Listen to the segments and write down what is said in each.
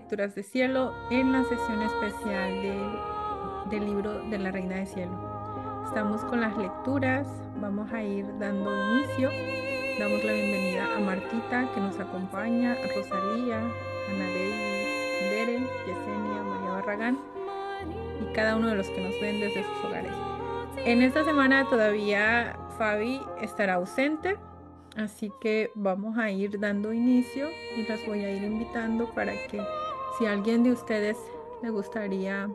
Lecturas de Cielo en la sesión especial del libro de la Reina de Cielo. Estamos con las lecturas, vamos a ir dando inicio. Damos la bienvenida a Martita que nos acompaña, a Rosalía, Ana Davis, Bere, Yesenia, María Barragán y cada uno de los que nos ven desde sus hogares. En esta semana todavía Fabi estará ausente, así que vamos a ir dando inicio y las voy a ir invitando para que si a alguien de ustedes le gustaría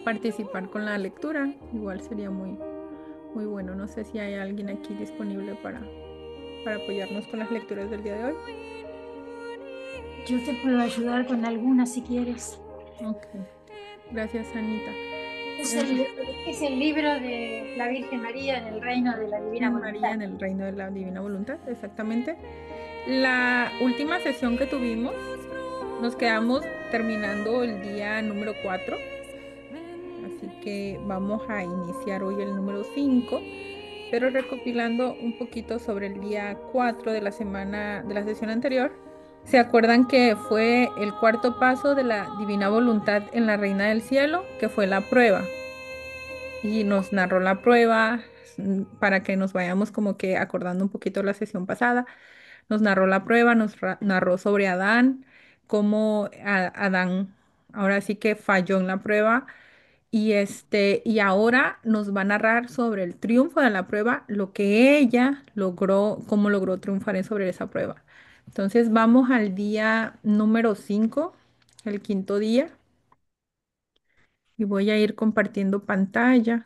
participar con la lectura, igual sería muy bueno. No sé si hay alguien aquí disponible para apoyarnos con las lecturas del día de hoy. Yo te puedo ayudar con alguna si quieres. Ok, gracias Anita. Es Eh, el libro de la Virgen María en el reino de la Divina María Voluntad. en el reino de la divina voluntad, exactamente. La última sesión que tuvimos, nos quedamos terminando el día número 4, así que vamos a iniciar hoy el número 5, pero recopilando un poquito sobre el día 4 de la semana, de la sesión anterior. ¿Se acuerdan que fue el cuarto paso de la divina voluntad en la Reina del Cielo, que fue la prueba? Y nos narró la prueba para que nos vayamos como que acordando un poquito de la sesión pasada. Nos narró la prueba, narró sobre Adán, cómo Adán ahora sí que falló en la prueba y ahora nos va a narrar sobre el triunfo de la prueba, lo que ella logró, cómo logró triunfar sobre esa prueba. Entonces vamos al día número 5, el quinto día, y voy a ir compartiendo pantalla.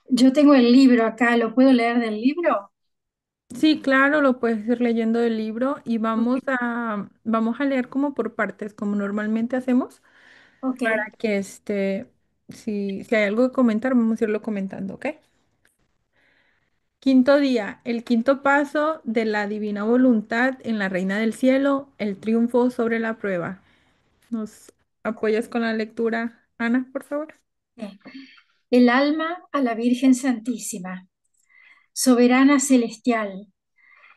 Yo tengo el libro acá, ¿lo puedo leer del libro? Sí, claro, lo puedes ir leyendo del libro y Ok. vamos a leer como por partes, como normalmente hacemos, Ok. para que si hay algo que comentar, vamos a irlo comentando, ¿ok? Quinto día, el quinto paso de la divina voluntad en la Reina del Cielo, el triunfo sobre la prueba. ¿Nos apoyas con la lectura, Ana, por favor? El alma a la Virgen Santísima. Soberana celestial,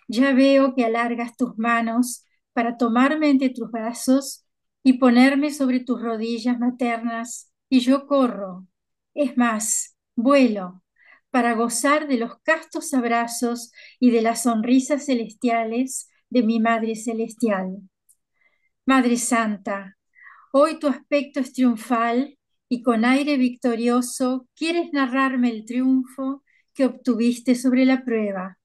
ya veo que alargas tus manos para tomarme entre tus brazos y ponerme sobre tus rodillas maternas, y yo corro, es más, vuelo, para gozar de los castos abrazos y de las sonrisas celestiales de mi Madre Celestial. Madre Santa, hoy tu aspecto es triunfal y con aire victorioso quieres narrarme el triunfo que obtuviste sobre la prueba.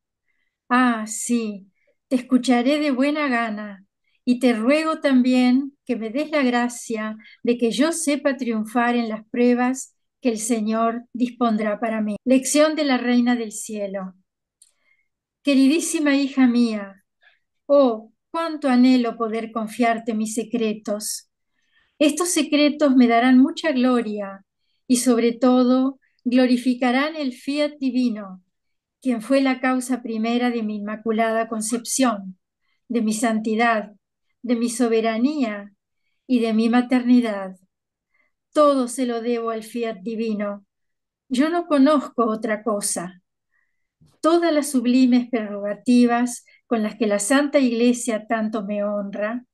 Ah, sí, te escucharé de buena gana y te ruego también que me des la gracia de que yo sepa triunfar en las pruebas que el Señor dispondrá para mí. Lección de la Reina del Cielo. Queridísima hija mía, oh, cuánto anhelo poder confiarte mis secretos. Estos secretos me darán mucha gloria y sobre todo glorificarán el fiat divino, quien fue la causa primera de mi inmaculada concepción, de mi santidad, de mi soberanía y de mi maternidad. Todo se lo debo al fiat divino. Yo no conozco otra cosa. Todas las sublimes prerrogativas con las que la Santa Iglesia tanto me honra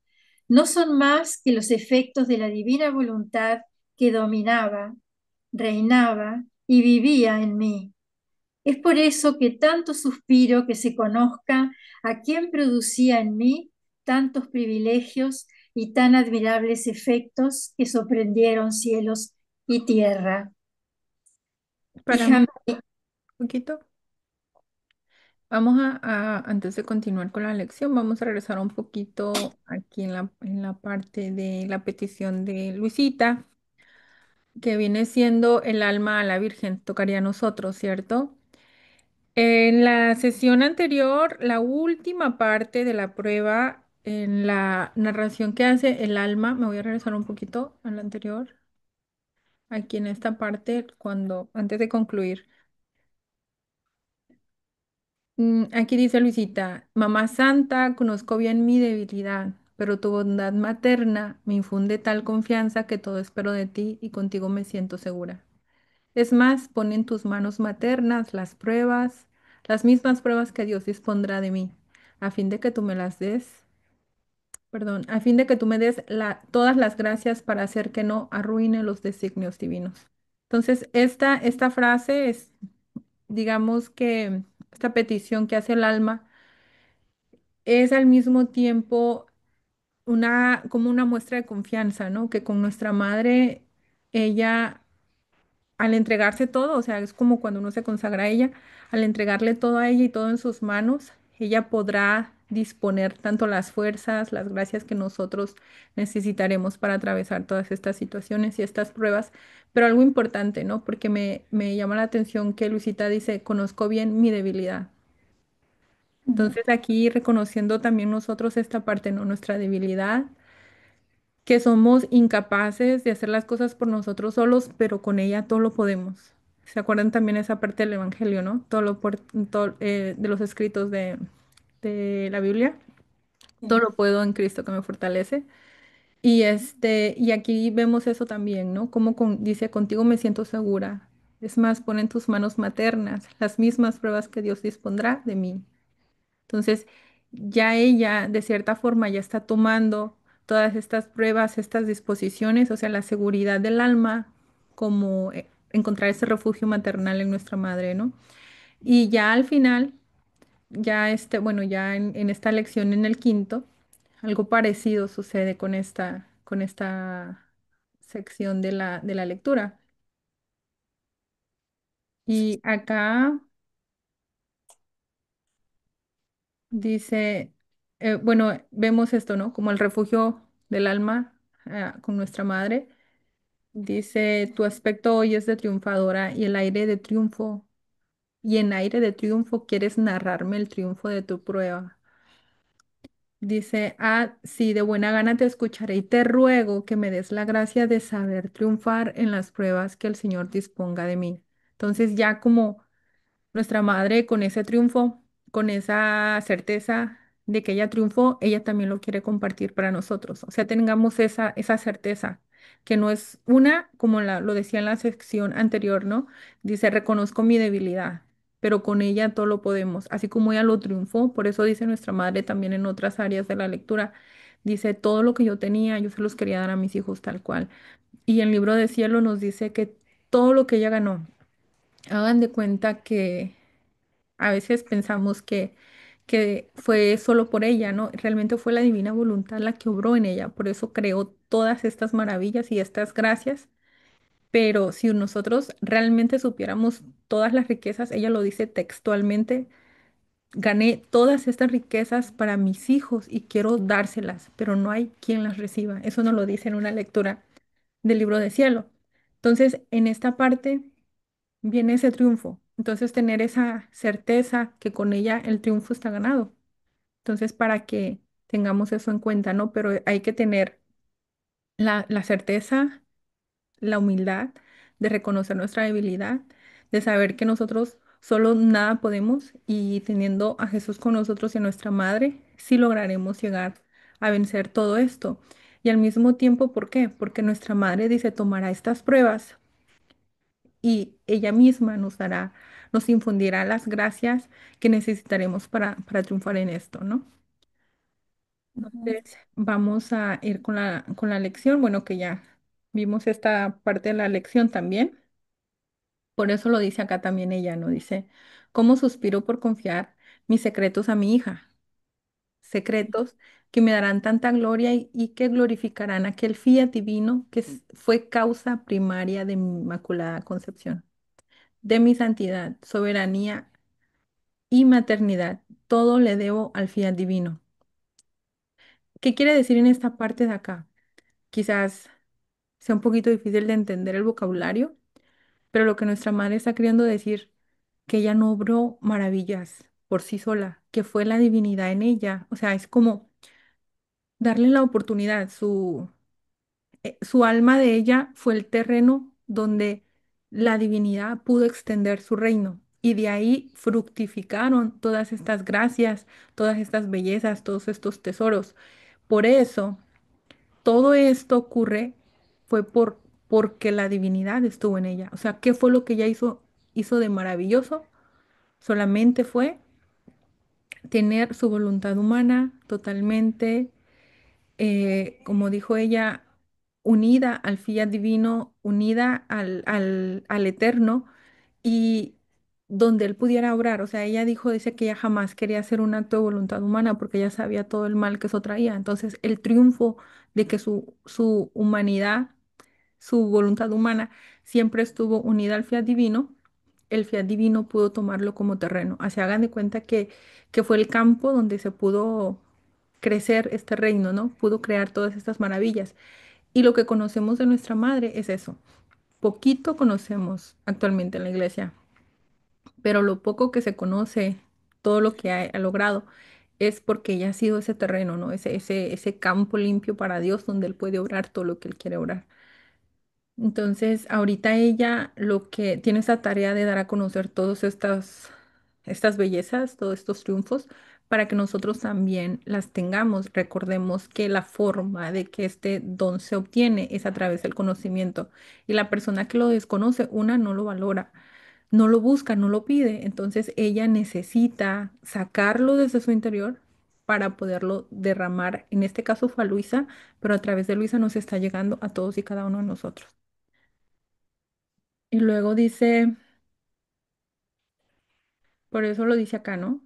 no son más que los efectos de la divina voluntad que dominaba, reinaba y vivía en mí. Es por eso que tanto suspiro que se conozca a quien producía en mí tantos privilegios y tan admirables efectos que sorprendieron cielos y tierra. Hija Paramos mía, un poquito. Vamos antes de continuar con la lección, vamos a regresar un poquito aquí en la parte de la petición de Luisita, que viene siendo el alma a la Virgen, tocaría a nosotros, ¿cierto? En la sesión anterior, la última parte de la prueba, en la narración que hace el alma, me voy a regresar un poquito a la anterior, aquí en esta parte, antes de concluir. Aquí dice Luisita, Mamá Santa, conozco bien mi debilidad, pero tu bondad materna me infunde tal confianza que todo espero de ti y contigo me siento segura. Es más, pon en tus manos maternas las pruebas, las mismas pruebas que Dios dispondrá de mí, a fin de que tú me las des perdón, a fin de que tú me des todas las gracias para hacer que no arruine los designios divinos. Entonces, esta frase es, digamos que esta petición que hace el alma es al mismo tiempo como una muestra de confianza, ¿no? Que con nuestra madre, ella, al entregarse todo, o sea, es como cuando uno se consagra a ella, al entregarle todo a ella y todo en sus manos, ella podrá disponer tanto las fuerzas, las gracias que nosotros necesitaremos para atravesar todas estas situaciones y estas pruebas. Pero algo importante, ¿no? Porque me llama la atención que Luisita dice, conozco bien mi debilidad. Mm, Entonces aquí reconociendo también nosotros esta parte, ¿no? Nuestra debilidad, que somos incapaces de hacer las cosas por nosotros solos, pero con ella todo lo podemos. ¿Se acuerdan también esa parte del Evangelio, ¿no? De los escritos de la Biblia. Todo sí. lo puedo en Cristo que me fortalece. Y aquí vemos eso también, ¿no? Como dice, contigo me siento segura. Es más, pon en tus manos maternas las mismas pruebas que Dios dispondrá de mí. Entonces, ya ella, de cierta forma, ya está tomando todas estas pruebas, estas disposiciones, o sea, la seguridad del alma, como encontrar ese refugio maternal en nuestra madre, ¿no? Y ya al final, bueno, ya en esta lección, en el quinto, algo parecido sucede con esta sección de la lectura. Y acá dice, bueno, vemos esto, ¿no? Como el refugio del alma, con nuestra madre. Dice, tu aspecto hoy es de triunfadora y el aire de triunfo, y en aire de triunfo quieres narrarme el triunfo de tu prueba. Dice, ah, sí, de buena gana te escucharé y te ruego que me des la gracia de saber triunfar en las pruebas que el Señor disponga de mí. Entonces ya como nuestra madre con ese triunfo, con esa certeza de que ella triunfó, ella también lo quiere compartir para nosotros. O sea, tengamos esa certeza, que no es una, como lo decía en la sección anterior, ¿no? Dice, reconozco mi debilidad, pero con ella todo lo podemos. Así como ella lo triunfó, por eso dice nuestra madre también en otras áreas de la lectura, dice, todo lo que yo tenía, yo se los quería dar a mis hijos tal cual. Y el libro de cielo nos dice que todo lo que ella ganó, hagan de cuenta que a veces pensamos que fue solo por ella, ¿no? Realmente fue la divina voluntad la que obró en ella, por eso creó todas estas maravillas y estas gracias. Pero si nosotros realmente supiéramos todas las riquezas, ella lo dice textualmente, gané todas estas riquezas para mis hijos y quiero dárselas, pero no hay quien las reciba. Eso nos lo dice en una lectura del libro de cielo. Entonces, en esta parte viene ese triunfo. Entonces, tener esa certeza que con ella el triunfo está ganado. Entonces, para que tengamos eso en cuenta, ¿no? Pero hay que tener la certeza, la humildad de reconocer nuestra debilidad, de saber que nosotros solo nada podemos y teniendo a Jesús con nosotros y a nuestra madre, sí lograremos llegar a vencer todo esto. Y al mismo tiempo, ¿por qué? Porque nuestra madre dice, tomará estas pruebas y ella misma nos dará, nos infundirá las gracias que necesitaremos para triunfar en esto, ¿no? Ujú. Entonces, vamos a ir con la lección. Bueno, que ya vimos esta parte de la lección también. Por eso lo dice acá también ella, ¿no? Dice, ¿cómo suspiro por confiar mis secretos a mi hija? Secretos que me darán tanta gloria y que glorificarán aquel fiat divino que fue causa primaria de mi inmaculada concepción, de mi santidad, soberanía y maternidad. Todo le debo al fiat divino. ¿Qué quiere decir en esta parte de acá? Quizás sea un poquito difícil de entender el vocabulario, pero lo que nuestra madre está queriendo decir, que ella no obró maravillas por sí sola, que fue la divinidad en ella. O sea, es como darle la oportunidad. Su alma de ella fue el terreno donde la divinidad pudo extender su reino. Y de ahí fructificaron todas estas gracias, todas estas bellezas, todos estos tesoros. Por eso, todo esto ocurre fue porque la divinidad estuvo en ella. O sea, ¿qué fue lo que ella hizo de maravilloso? Solamente fue tener su voluntad humana totalmente como dijo ella, unida al fiat divino, unida al eterno y donde él pudiera obrar. O sea, ella dijo, dice que ella jamás quería hacer un acto de voluntad humana porque ella sabía todo el mal que eso traía. Entonces, el triunfo de que su humanidad, su voluntad humana, siempre estuvo unida al fiat divino, el fiat divino pudo tomarlo como terreno. Así hagan de cuenta que fue el campo donde se pudo crecer este reino, ¿no? Pudo crear todas estas maravillas. Y lo que conocemos de nuestra madre es eso. Poquito conocemos actualmente en la iglesia, pero lo poco que se conoce, todo lo que ha logrado, es porque ella ha sido ese terreno, ¿no? Ese campo limpio para Dios donde Él puede obrar todo lo que Él quiere obrar. Entonces, ahorita ella lo que tiene esa tarea de dar a conocer todas estas bellezas, todos estos triunfos, para que nosotros también las tengamos. Recordemos que la forma de que este don se obtiene es a través del conocimiento. Y la persona que lo desconoce, una, no lo valora, no lo busca, no lo pide. Entonces, ella necesita sacarlo desde su interior para poderlo derramar. En este caso fue a Luisa, pero a través de Luisa nos está llegando a todos y cada uno de nosotros. Y luego dice, por eso lo dice acá, ¿no?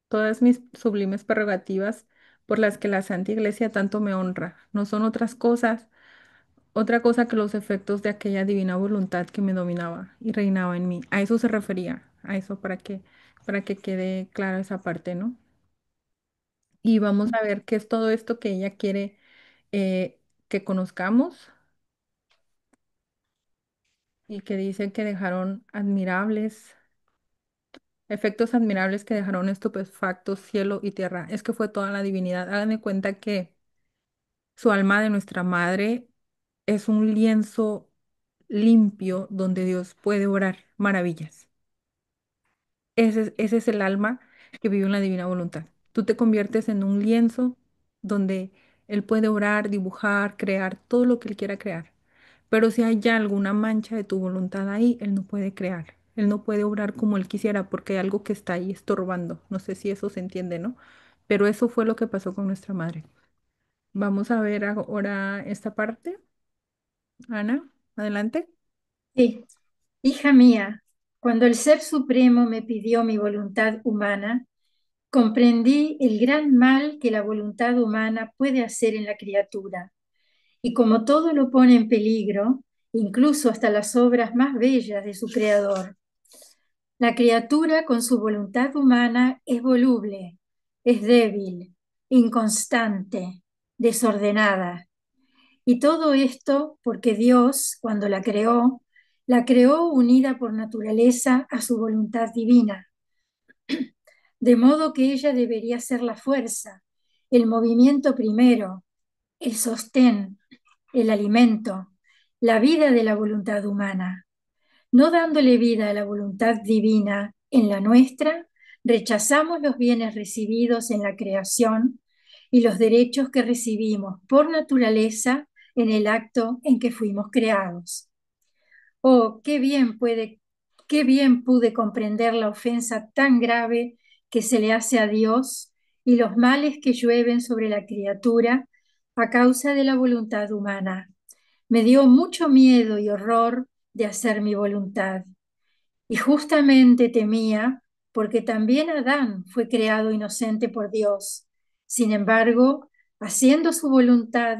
Todas mis sublimes prerrogativas por las que la Santa Iglesia tanto me honra, no son otras cosas, otra cosa que los efectos de aquella divina voluntad que me dominaba y reinaba en mí. A eso se refería, a eso para que quede clara esa parte, ¿no? Y vamos a ver qué es todo esto que ella quiere que conozcamos y que dice que dejaron admirables. Efectos admirables que dejaron estupefactos cielo y tierra. Es que fue toda la divinidad. Hagan de cuenta que su alma de nuestra madre es un lienzo limpio donde Dios puede orar maravillas. Ese es el alma que vive en la divina voluntad. Tú te conviertes en un lienzo donde Él puede orar, dibujar, crear todo lo que Él quiera crear. Pero si hay ya alguna mancha de tu voluntad ahí, Él no puede crear. Él no puede obrar como Él quisiera porque hay algo que está ahí estorbando. No sé si eso se entiende, ¿no? Pero eso fue lo que pasó con nuestra madre. Vamos a ver ahora esta parte. Ana, adelante. Sí, hija mía, cuando el Ser Supremo me pidió mi voluntad humana, comprendí el gran mal que la voluntad humana puede hacer en la criatura. Y como todo lo pone en peligro, incluso hasta las obras más bellas de su creador, la criatura con su voluntad humana es voluble, es débil, inconstante, desordenada. Y todo esto porque Dios, cuando la creó unida por naturaleza a su voluntad divina, de modo que ella debería ser la fuerza, el movimiento primero, el sostén, el alimento, la vida de la voluntad humana. No dándole vida a la voluntad divina en la nuestra, rechazamos los bienes recibidos en la creación y los derechos que recibimos por naturaleza en el acto en que fuimos creados. Oh, qué bien pude comprender la ofensa tan grave que se le hace a Dios y los males que llueven sobre la criatura a causa de la voluntad humana. Me dio mucho miedo y horror de hacer mi voluntad. Y justamente temía porque también Adán fue creado inocente por Dios. Sin embargo, haciendo su voluntad,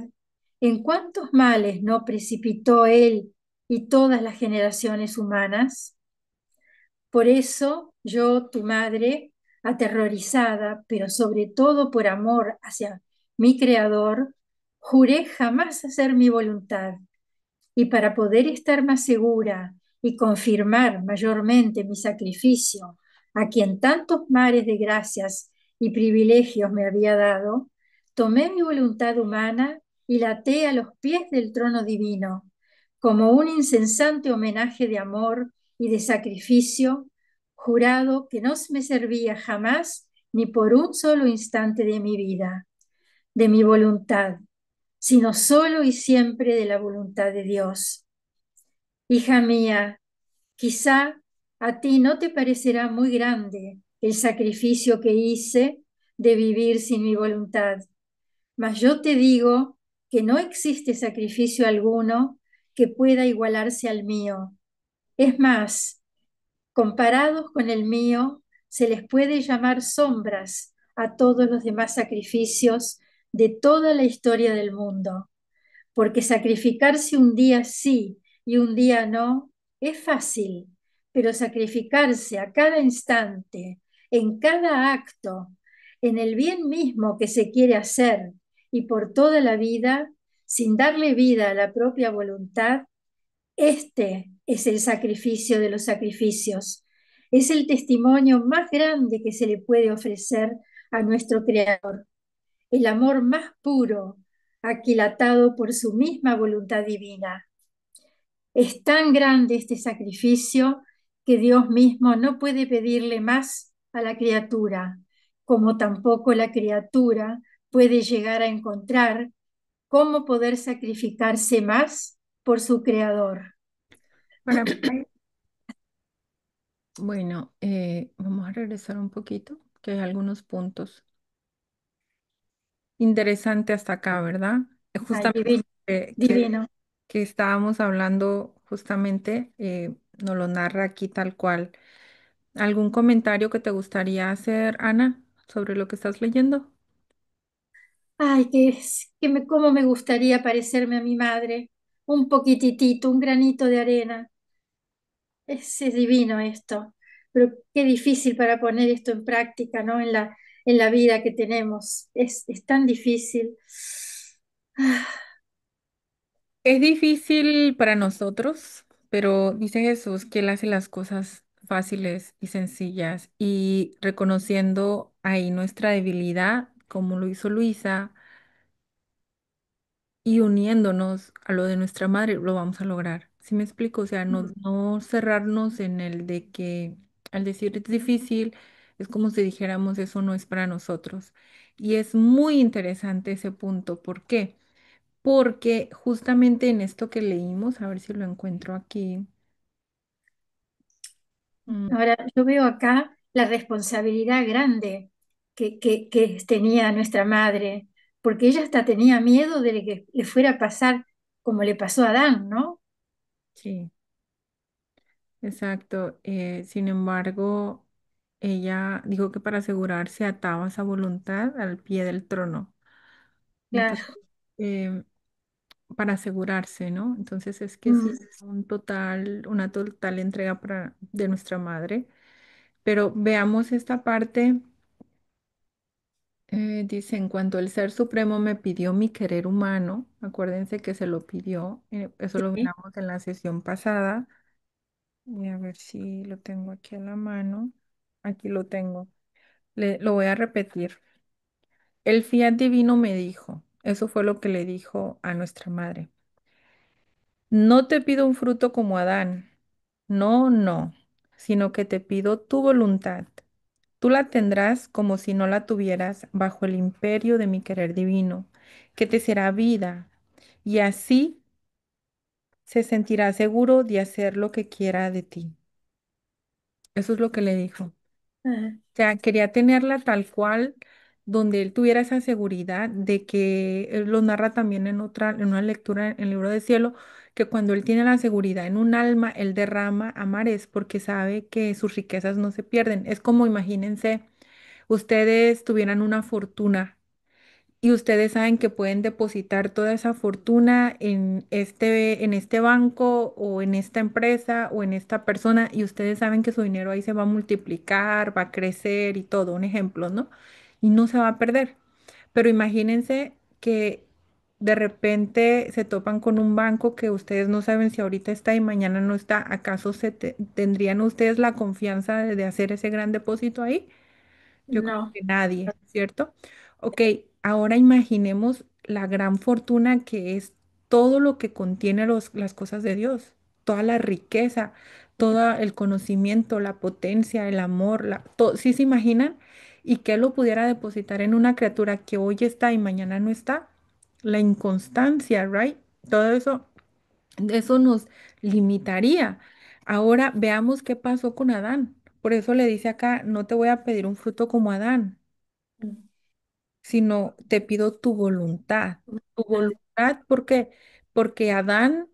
¿en cuántos males no precipitó él y todas las generaciones humanas? Por eso yo, tu madre, aterrorizada, pero sobre todo por amor hacia mi Creador, juré jamás hacer mi voluntad y para poder estar más segura y confirmar mayormente mi sacrificio a quien tantos mares de gracias y privilegios me había dado, tomé mi voluntad humana y la até a los pies del trono divino, como un incesante homenaje de amor y de sacrificio, jurado que no me servía jamás ni por un solo instante de mi vida, de mi voluntad, sino solo y siempre de la voluntad de Dios. Hija mía, quizá a ti no te parecerá muy grande el sacrificio que hice de vivir sin mi voluntad, Mas yo te digo que no existe sacrificio alguno que pueda igualarse al mío. Es más, comparados con el mío, se les puede llamar sombras a todos los demás sacrificios de toda la historia del mundo, porque sacrificarse un día sí y un día no es fácil, pero sacrificarse a cada instante, en cada acto, en el bien mismo que se quiere hacer y por toda la vida, sin darle vida a la propia voluntad, este es el sacrificio de los sacrificios. Es el testimonio más grande que se le puede ofrecer a nuestro Creador, el amor más puro, aquilatado por su misma voluntad divina. Es tan grande este sacrificio que Dios mismo no puede pedirle más a la criatura, como tampoco la criatura puede llegar a encontrar cómo poder sacrificarse más por su Creador. Para mí, bueno, vamos a regresar un poquito, que hay algunos puntos interesantes hasta acá, ¿verdad? Ay, Justamente divino, divino. que estábamos hablando, justamente, nos lo narra aquí tal cual. ¿Algún comentario que te gustaría hacer, Ana, sobre lo que estás leyendo? Ay, cómo me gustaría parecerme a mi madre. Un poquititito, un granito de arena. Es divino esto, pero qué difícil para poner esto en práctica, ¿no? En la vida que tenemos. Es tan difícil. Ah, Es difícil para nosotros, pero dice Jesús que Él hace las cosas fáciles y sencillas y reconociendo ahí nuestra debilidad, como lo hizo Luisa, y uniéndonos a lo de nuestra madre, lo vamos a lograr. ¿Sí me explico? O sea, no, no cerrarnos en el de que al decir es difícil, es como si dijéramos eso no es para nosotros. Y es muy interesante ese punto. ¿Por qué? Porque justamente en esto que leímos, a ver si lo encuentro aquí. mm, Ahora, yo veo acá la responsabilidad grande que tenía nuestra madre, porque ella hasta tenía miedo de que le fuera a pasar como le pasó a Adán, ¿no? sí, exacto. Sin embargo, ella dijo que para asegurarse ataba esa voluntad al pie del trono. Entonces, Claro. em, para asegurarse, ¿no? Entonces es que sí, Mm, una total entrega de nuestra madre. Pero veamos esta parte. Dice, en cuanto el Ser Supremo me pidió mi querer humano, acuérdense que se lo pidió, eso lo sí. miramos en la sesión pasada. Voy a ver si lo tengo aquí a la mano. Aquí lo tengo. Lo voy a repetir. El fiat divino me dijo, eso fue lo que le dijo a nuestra madre. No te pido un fruto como Adán, no, no, sino que te pido tu voluntad. Tú la tendrás como si no la tuvieras bajo el imperio de mi querer divino, que te será vida, y así se sentirá seguro de hacer lo que quiera de ti. Eso es lo que le dijo. Ah, Sea, quería tenerla tal cual, donde él tuviera esa seguridad de que él lo narra también en una lectura en el libro de cielo, que cuando él tiene la seguridad en un alma, él derrama a mares porque sabe que sus riquezas no se pierden. Es como imagínense, ustedes tuvieran una fortuna y ustedes saben que pueden depositar toda esa fortuna en este banco o en esta empresa o en esta persona y ustedes saben que su dinero ahí se va a multiplicar, va a crecer y todo, un ejemplo, ¿no? Y no se va a perder. Pero imagínense que de repente se topan con un banco que ustedes no saben si ahorita está y mañana no está. ¿Acaso tendrían ustedes la confianza de hacer ese gran depósito ahí? Yo creo no, que nadie, ¿cierto? Ok, ahora imaginemos la gran fortuna que es todo lo que contiene las cosas de Dios, toda la riqueza, todo el conocimiento, la potencia, el amor, ¿sí se imaginan? Y que Él lo pudiera depositar en una criatura que hoy está y mañana no está. La inconstancia, ¿right? Todo eso nos limitaría. Ahora veamos qué pasó con Adán. Por eso le dice acá, no te voy a pedir un fruto como Adán. sino te pido tu voluntad, ¿por qué? Porque Adán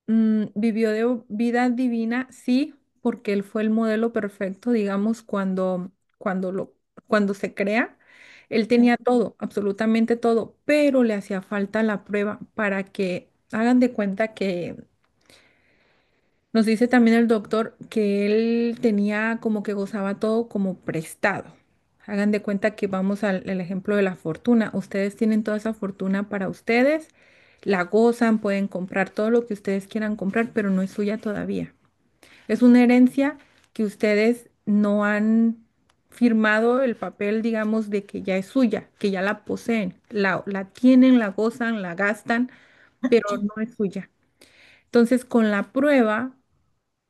vivió de vida divina, sí, porque él fue el modelo perfecto, digamos, cuando cuando se crea, él tenía todo, absolutamente todo, pero le hacía falta la prueba para que hagan de cuenta que nos dice también el doctor que él tenía como que gozaba todo como prestado. Hagan de cuenta que vamos al ejemplo de la fortuna. Ustedes tienen toda esa fortuna para ustedes, la gozan, pueden comprar todo lo que ustedes quieran comprar, pero no es suya todavía. Es una herencia que ustedes no han firmado el papel, digamos, de que ya es suya, que ya la poseen, la tienen, la gozan, la gastan, pero no es suya. Entonces, con la prueba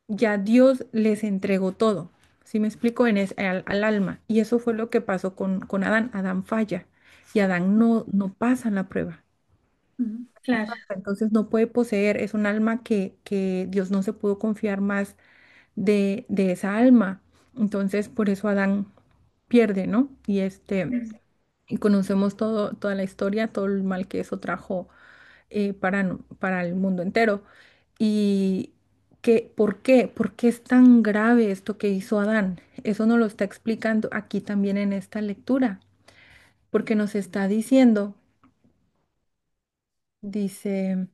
ya Dios les entregó todo. ¿Sí me explico? Al alma. Y eso fue lo que pasó con Adán. Adán falla y Adán no pasa en la prueba. No Claro. pasa, entonces no puede poseer. Es un alma que Dios no se pudo confiar más de esa alma. Entonces por eso Adán pierde, ¿no? Y conocemos toda la historia, todo el mal que eso trajo para el mundo entero. ¿Y por qué? ¿Por qué es tan grave esto que hizo Adán? Eso nos lo está explicando aquí también en esta lectura, porque nos está diciendo, dice,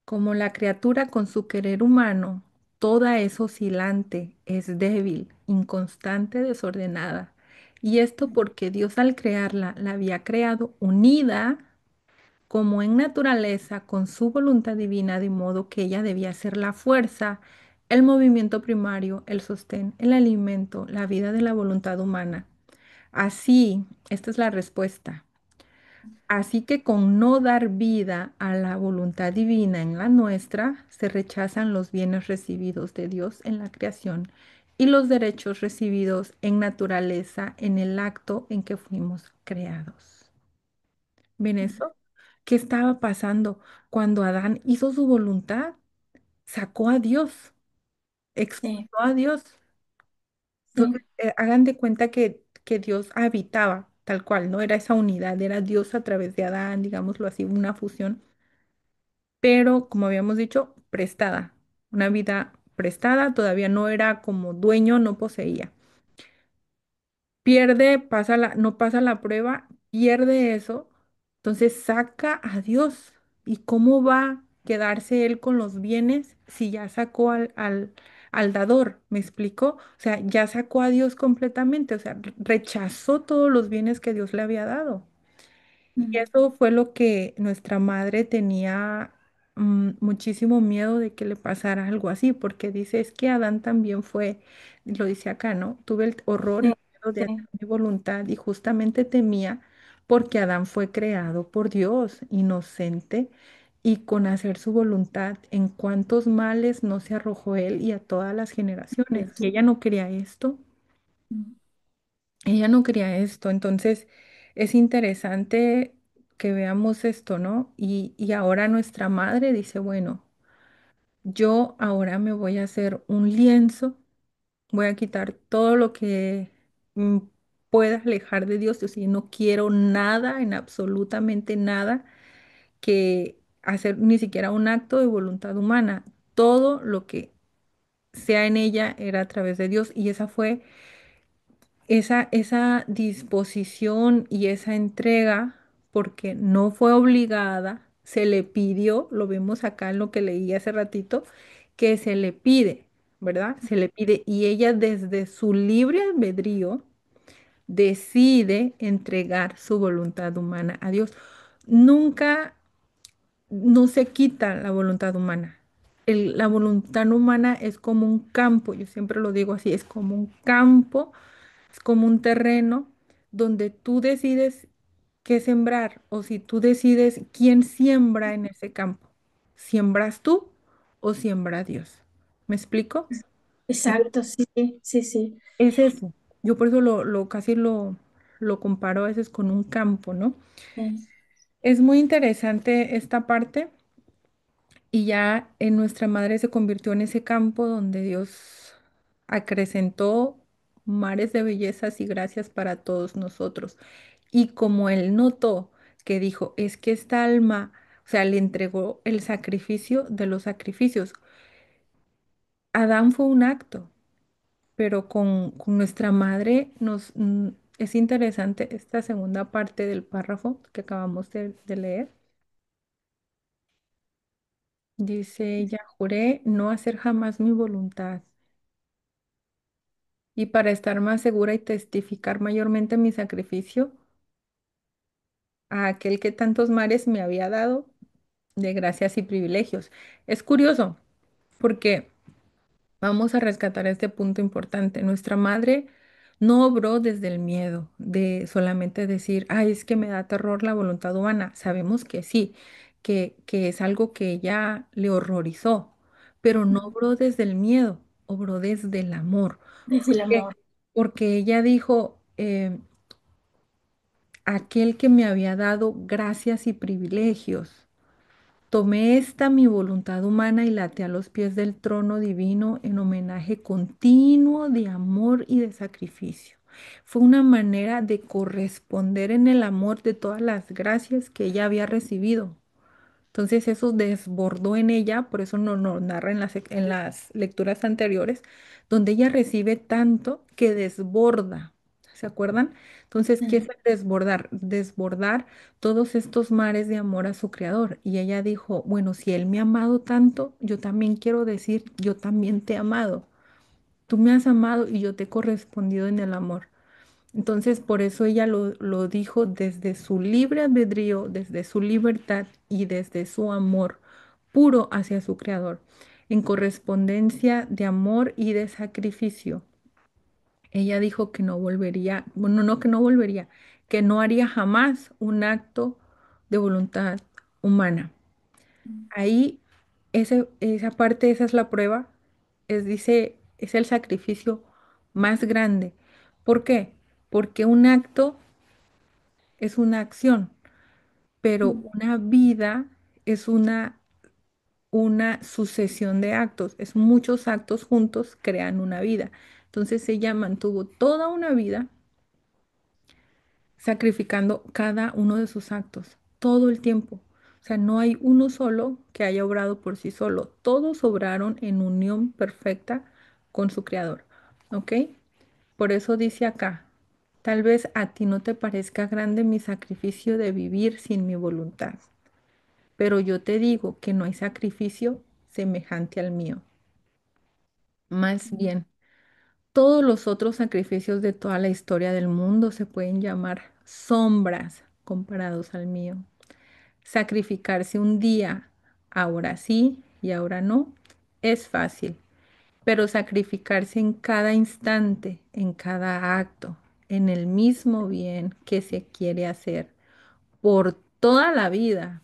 como la criatura con su querer humano, toda es oscilante, es débil, inconstante, desordenada. Y esto porque Dios al crearla la había creado unida como en naturaleza con su voluntad divina, de modo que ella debía ser la fuerza, el movimiento primario, el sostén, el alimento, la vida de la voluntad humana. Así, esta es la respuesta. Así que con no dar vida a la voluntad divina en la nuestra, se rechazan los bienes recibidos de Dios en la creación y los derechos recibidos en naturaleza en el acto en que fuimos creados. ¿Ven eso? ¿Qué estaba pasando? Cuando Adán hizo su voluntad, sacó a Dios, Sí, expulsó a Dios. Entonces, sí. hagan de cuenta que Dios habitaba tal cual, ¿no? Era esa unidad, era Dios a través de Adán, digámoslo así, una fusión, pero como habíamos dicho, prestada, una vida prestada, todavía no era como dueño, no poseía. Pierde, no pasa la prueba, pierde eso, entonces saca a Dios. ¿Y cómo va a quedarse él con los bienes si ya sacó al dador? ¿Me explico? O sea, ya sacó a Dios completamente, o sea, rechazó todos los bienes que Dios le había dado. Y Mm, eso fue lo que nuestra madre tenía muchísimo miedo de que le pasara algo así, porque dice, es que Adán también fue, lo dice acá, ¿no? Tuve el horror y sí, miedo de hacer sí, mi voluntad y justamente temía porque Adán fue creado por Dios, inocente y con hacer su voluntad. En cuántos males no se arrojó él y a todas las generaciones. Y sí. ella no quería esto. Mm, Ella no quería esto, entonces es interesante que veamos esto, ¿no? Y ahora nuestra madre dice, bueno, yo ahora me voy a hacer un lienzo, voy a quitar todo lo que mm, pueda alejar de Dios, yo sí, no quiero nada, en absolutamente nada, que hacer ni siquiera un acto de voluntad humana. Todo lo que sea en ella era a través de Dios y esa fue esa disposición y esa entrega, porque no fue obligada, se le pidió, lo vemos acá en lo que leí hace ratito, que se le pide, ¿verdad? Se le pide y ella desde su libre albedrío decide entregar su voluntad humana a Dios. Nunca no se quita la voluntad humana. La voluntad humana es como un campo, yo siempre lo digo así, es como un campo, es como un terreno donde tú decides qué sembrar o si tú decides quién siembra en ese campo. ¿Siembras tú o siembra Dios? ¿Me explico? Entonces, exacto, sí, sí, sí. es eso. Yo por eso casi lo comparo a veces con un campo, ¿no? Sí, Es muy interesante esta parte y ya en nuestra madre se convirtió en ese campo donde Dios acrecentó, mares de bellezas y gracias para todos nosotros. Y como él notó que dijo, es que esta alma, o sea, le entregó el sacrificio de los sacrificios. Adán fue un acto, pero con nuestra madre es interesante esta segunda parte del párrafo que acabamos de leer. Dice ella, juré no hacer jamás mi voluntad. Y para estar más segura y testificar mayormente mi sacrificio a aquel que tantos mares me había dado de gracias y privilegios. Es curioso porque vamos a rescatar este punto importante. Nuestra madre no obró desde el miedo de solamente decir, ay, es que me da terror la voluntad humana. Sabemos que sí, que es algo que ella le horrorizó, pero no obró desde el miedo, obró desde el amor. desde ¿Por el qué? amor. Porque ella dijo, aquel que me había dado gracias y privilegios. Tomé esta mi voluntad humana y la até a los pies del trono divino en homenaje continuo de amor y de sacrificio. Fue una manera de corresponder en el amor de todas las gracias que ella había recibido. Entonces eso desbordó en ella, por eso nos narra en las lecturas anteriores, donde ella recibe tanto que desborda. ¿Se acuerdan? Entonces, ¿qué es Mm, el desbordar? Desbordar todos estos mares de amor a su creador. Y ella dijo, bueno, si él me ha amado tanto, yo también quiero decir, yo también te he amado. Tú me has amado y yo te he correspondido en el amor. Entonces, por eso ella lo dijo desde su libre albedrío, desde su libertad y desde su amor puro hacia su creador, en correspondencia de amor y de sacrificio. Ella dijo que no volvería, bueno, no que no volvería, que no haría jamás un acto de voluntad humana. Ahí, esa parte, esa es la prueba, es el sacrificio más grande. ¿Por qué? Porque un acto es una acción, pero mm, una vida es una sucesión de actos, es muchos actos juntos crean una vida. Entonces ella mantuvo toda una vida sacrificando cada uno de sus actos, todo el tiempo. O sea, no hay uno solo que haya obrado por sí solo, todos obraron en unión perfecta con su creador. ¿Ok? Por eso dice acá, tal vez a ti no te parezca grande mi sacrificio de vivir sin mi voluntad, pero yo te digo que no hay sacrificio semejante al mío. Más bien, todos los otros sacrificios de toda la historia del mundo se pueden llamar sombras comparados al mío. Sacrificarse un día, ahora sí y ahora no, es fácil, pero sacrificarse en cada instante, en cada acto, en el mismo bien que se quiere hacer por toda la vida,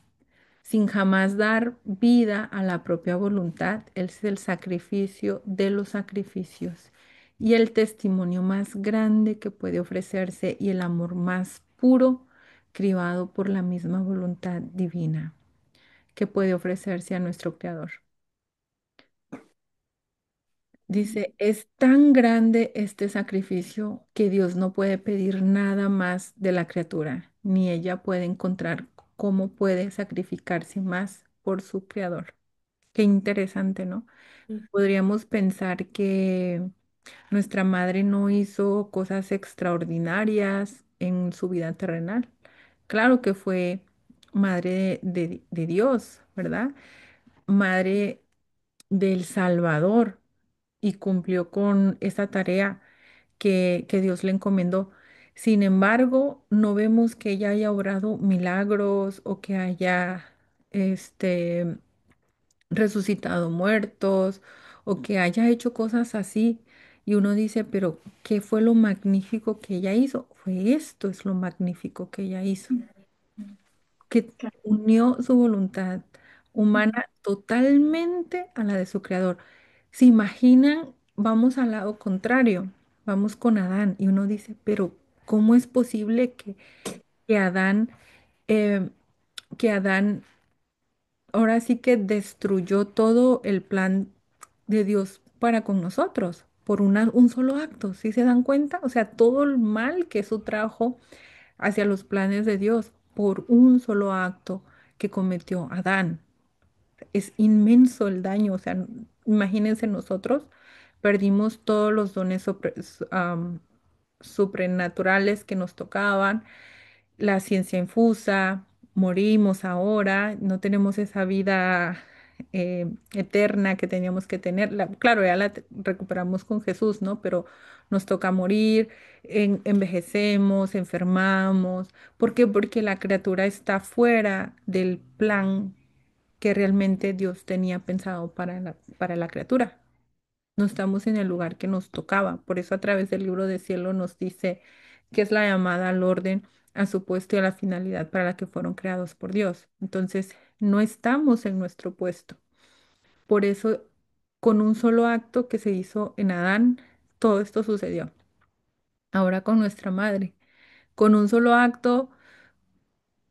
sin jamás dar vida a la propia voluntad, es el sacrificio de los sacrificios y el testimonio más grande que puede ofrecerse y el amor más puro, cribado por la misma voluntad divina que puede ofrecerse a nuestro Creador. Dice, es tan grande este sacrificio que Dios no puede pedir nada más de la criatura, ni ella puede encontrar cómo puede sacrificarse más por su Creador. Qué interesante, ¿no? mm, Podríamos pensar que nuestra madre no hizo cosas extraordinarias en su vida terrenal. Claro que fue madre de Dios, ¿verdad? Madre del Salvador y cumplió con esa tarea que Dios le encomendó. Sin embargo, no vemos que ella haya obrado milagros o que haya este, resucitado muertos o que haya hecho cosas así. Y uno dice, pero ¿qué fue lo magnífico que ella hizo? Fue esto, es lo magnífico que ella hizo, mm, mm, que claro, unió su voluntad mm, humana totalmente a la de su creador. ¿Se imaginan? Vamos al lado contrario, vamos con Adán y uno dice, pero ¿cómo es posible que Adán, eh, que Adán ahora sí que destruyó todo el plan de Dios para con nosotros? por un solo acto, ¿sí se dan cuenta? O sea, todo el mal que eso trajo hacia los planes de Dios por un solo acto que cometió Adán. Es inmenso el daño, o sea, imagínense nosotros, perdimos todos los dones suprenaturales que nos tocaban, la ciencia infusa, morimos ahora, no tenemos esa vida eterna que teníamos que tener. Claro, ya recuperamos con Jesús, ¿no? Pero nos toca morir, envejecemos, enfermamos. ¿Por qué? Porque la criatura está fuera del plan que realmente Dios tenía pensado para la criatura. No estamos en el lugar que nos tocaba. Por eso a través del libro de cielo nos dice que es la llamada al orden, a su puesto y a la finalidad para la que fueron creados por Dios. Entonces, no estamos en nuestro puesto. Por eso, con un solo acto que se hizo en Adán, todo esto sucedió. Ahora con nuestra madre, con un solo acto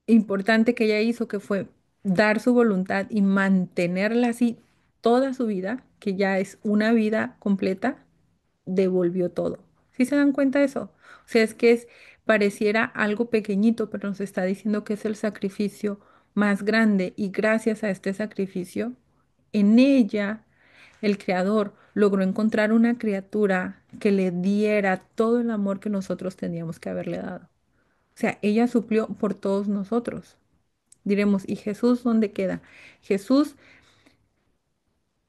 importante que ella hizo, que fue dar su voluntad y mantenerla así toda su vida, que ya es una vida completa, devolvió todo. ¿Sí se dan cuenta de eso? O sea, pareciera algo pequeñito, pero nos está diciendo que es el sacrificio más grande y gracias a este sacrificio, en ella el Creador logró encontrar una criatura que le diera todo el amor que nosotros teníamos que haberle dado. O sea, ella suplió por todos nosotros. Diremos, ¿y Jesús dónde queda? Jesús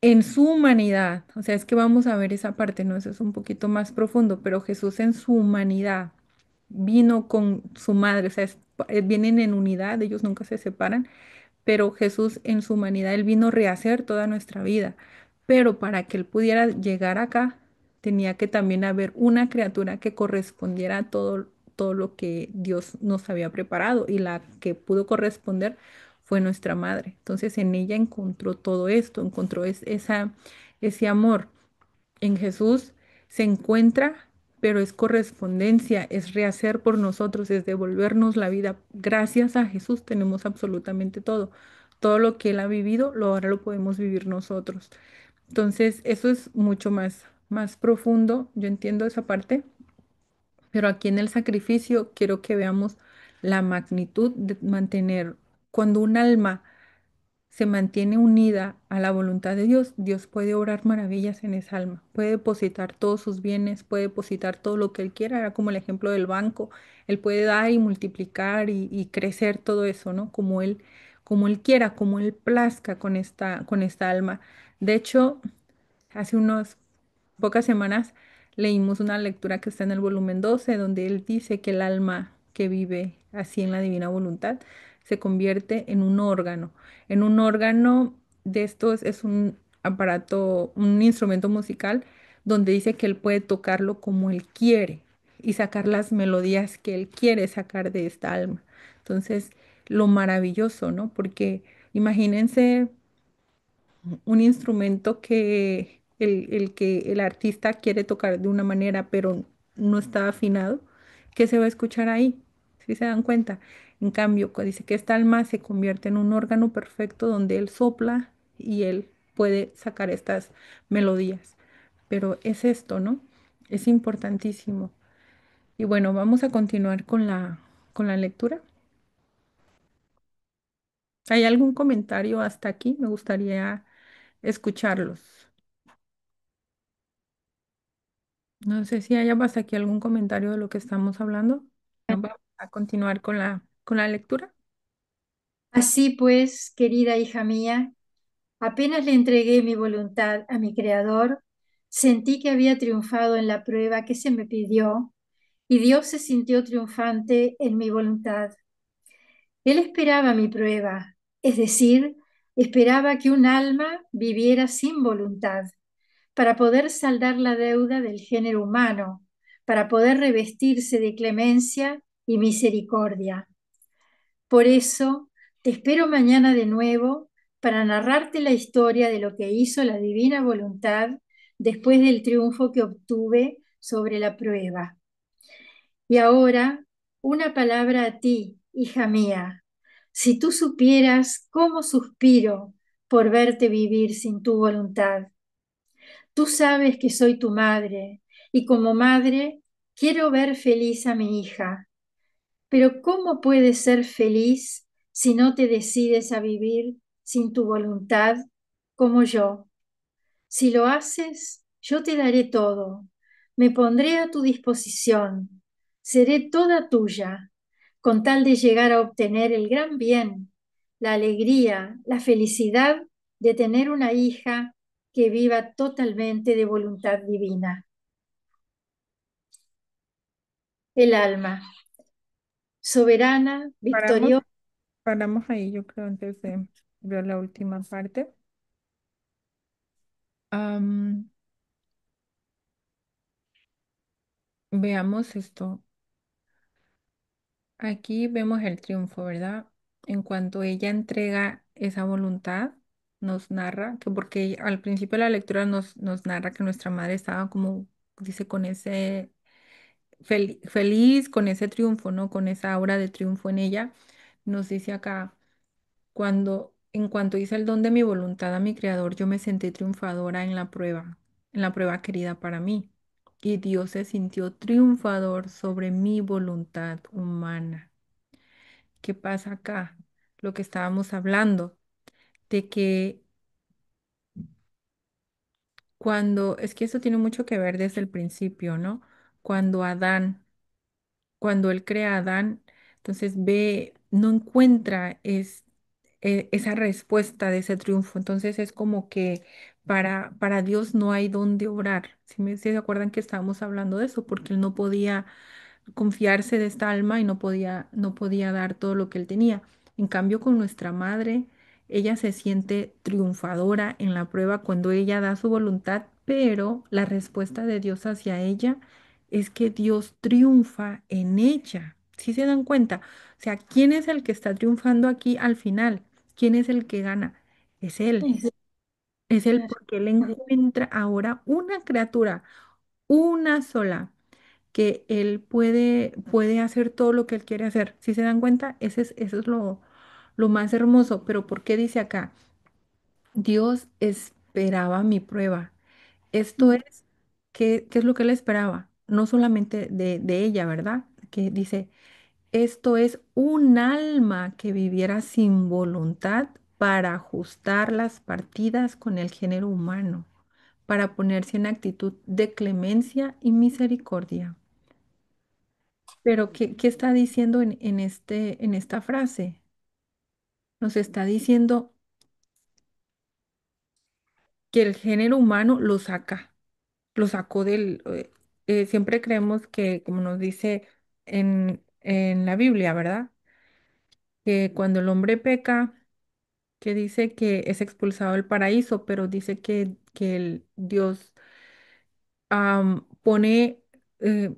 en su humanidad, o sea, es que vamos a ver esa parte, ¿no? Eso es un poquito más profundo, pero Jesús en su humanidad vino con su madre, o sea, vienen en unidad, ellos nunca se separan, pero Jesús en su humanidad, Él vino a rehacer toda nuestra vida. Pero para que Él pudiera llegar acá, tenía que también haber una criatura que correspondiera a todo lo que Dios nos había preparado. Y la que pudo corresponder fue nuestra madre. Entonces en ella encontró todo esto, encontró ese amor en Jesús se encuentra, pero es correspondencia, es rehacer por nosotros, es devolvernos la vida. Gracias a Jesús tenemos absolutamente todo. Todo lo que Él ha vivido, ahora lo podemos vivir nosotros. Entonces, eso es mucho más profundo. Yo entiendo esa parte, pero aquí en el sacrificio quiero que veamos la magnitud de mantener cuando un alma se mantiene unida a la voluntad de Dios, Dios puede obrar maravillas en esa alma, puede depositar todos sus bienes, puede depositar todo lo que Él quiera, era como el ejemplo del banco, Él puede dar y multiplicar y crecer todo eso, ¿no? Como Él quiera, como Él plazca con esta alma. De hecho, hace unas pocas semanas leímos una lectura que está en el volumen 12 donde él dice que el alma que vive así en la divina voluntad se convierte en un órgano de estos es un aparato, un instrumento musical donde dice que él puede tocarlo como él quiere y sacar las melodías que él quiere sacar de esta alma. Entonces, lo maravilloso, ¿no? Porque imagínense un instrumento que el que el artista quiere tocar de una manera, pero no está afinado, ¿qué se va a escuchar ahí? ¿Sí se dan cuenta? En cambio, dice que esta alma se convierte en un órgano perfecto donde él sopla y él puede sacar estas melodías. Pero es esto, ¿no? Es importantísimo. Y bueno, vamos a continuar con la lectura. ¿Hay algún comentario hasta aquí? Me gustaría escucharlos. No sé si haya hasta aquí algún comentario de lo que estamos hablando. No, vamos a continuar con la lectura. Así pues, querida hija mía, apenas le entregué mi voluntad a mi Creador, sentí que había triunfado en la prueba que se me pidió y Dios se sintió triunfante en mi voluntad. Él esperaba mi prueba, es decir, esperaba que un alma viviera sin voluntad para poder saldar la deuda del género humano, para poder revestirse de clemencia y misericordia. Por eso, te espero mañana de nuevo para narrarte la historia de lo que hizo la divina voluntad después del triunfo que obtuve sobre la prueba. Y ahora, una palabra a ti, hija mía. Si tú supieras cómo suspiro por verte vivir sin tu voluntad. Tú sabes que soy tu madre y como madre quiero ver feliz a mi hija. Pero ¿cómo puedes ser feliz si no te decides a vivir sin tu voluntad como yo? Si lo haces, yo te daré todo. Me pondré a tu disposición. Seré toda tuya, con tal de llegar a obtener el gran bien, la alegría, la felicidad de tener una hija que viva totalmente de voluntad divina. El alma, soberana, Paramos, victoriosa. paramos ahí, yo creo, antes de ver la última parte. Am, Veamos esto. Aquí vemos el triunfo, ¿verdad? En cuanto ella entrega esa voluntad, nos narra que porque al principio de la lectura nos narra que nuestra madre estaba como, dice, con ese feliz, con ese triunfo, ¿no? Con esa aura de triunfo en ella. Nos dice acá, en cuanto hice el don de mi voluntad a mi creador, yo me sentí triunfadora en la prueba querida para mí. Y Dios se sintió triunfador sobre mi voluntad humana. ¿Qué pasa acá? Lo que estábamos hablando, de que es que esto tiene mucho que ver desde el principio, ¿no? Cuando Adán, cuando él crea a Adán, entonces ve, no encuentra esa respuesta de ese triunfo. Entonces es como que para Dios no hay dónde obrar. Si se acuerdan que estábamos hablando de eso, porque él no podía confiarse de esta alma y no podía dar todo lo que él tenía. En cambio, con nuestra madre, ella se siente triunfadora en la prueba cuando ella da su voluntad, pero la respuesta de Dios hacia ella es que Dios triunfa en ella. ¿Sí se dan cuenta? O sea, ¿quién es el que está triunfando aquí al final? ¿Quién es el que gana? Es Él. Es Él porque Él encuentra ahora una criatura, una sola que él puede hacer todo lo que él quiere hacer. Si se dan cuenta, eso es lo más hermoso. Pero ¿por qué dice acá? Dios esperaba mi prueba. Esto es, ¿qué es lo que él esperaba? No solamente de ella, ¿verdad? Que dice, esto es un alma que viviera sin voluntad para ajustar las partidas con el género humano, para ponerse en actitud de clemencia y misericordia. Pero ¿qué está diciendo en esta frase? Nos está diciendo que el género humano lo sacó siempre creemos que, como nos dice en la Biblia, ¿verdad? Que cuando el hombre peca, que dice que es expulsado del paraíso, pero dice que el Dios pone eh,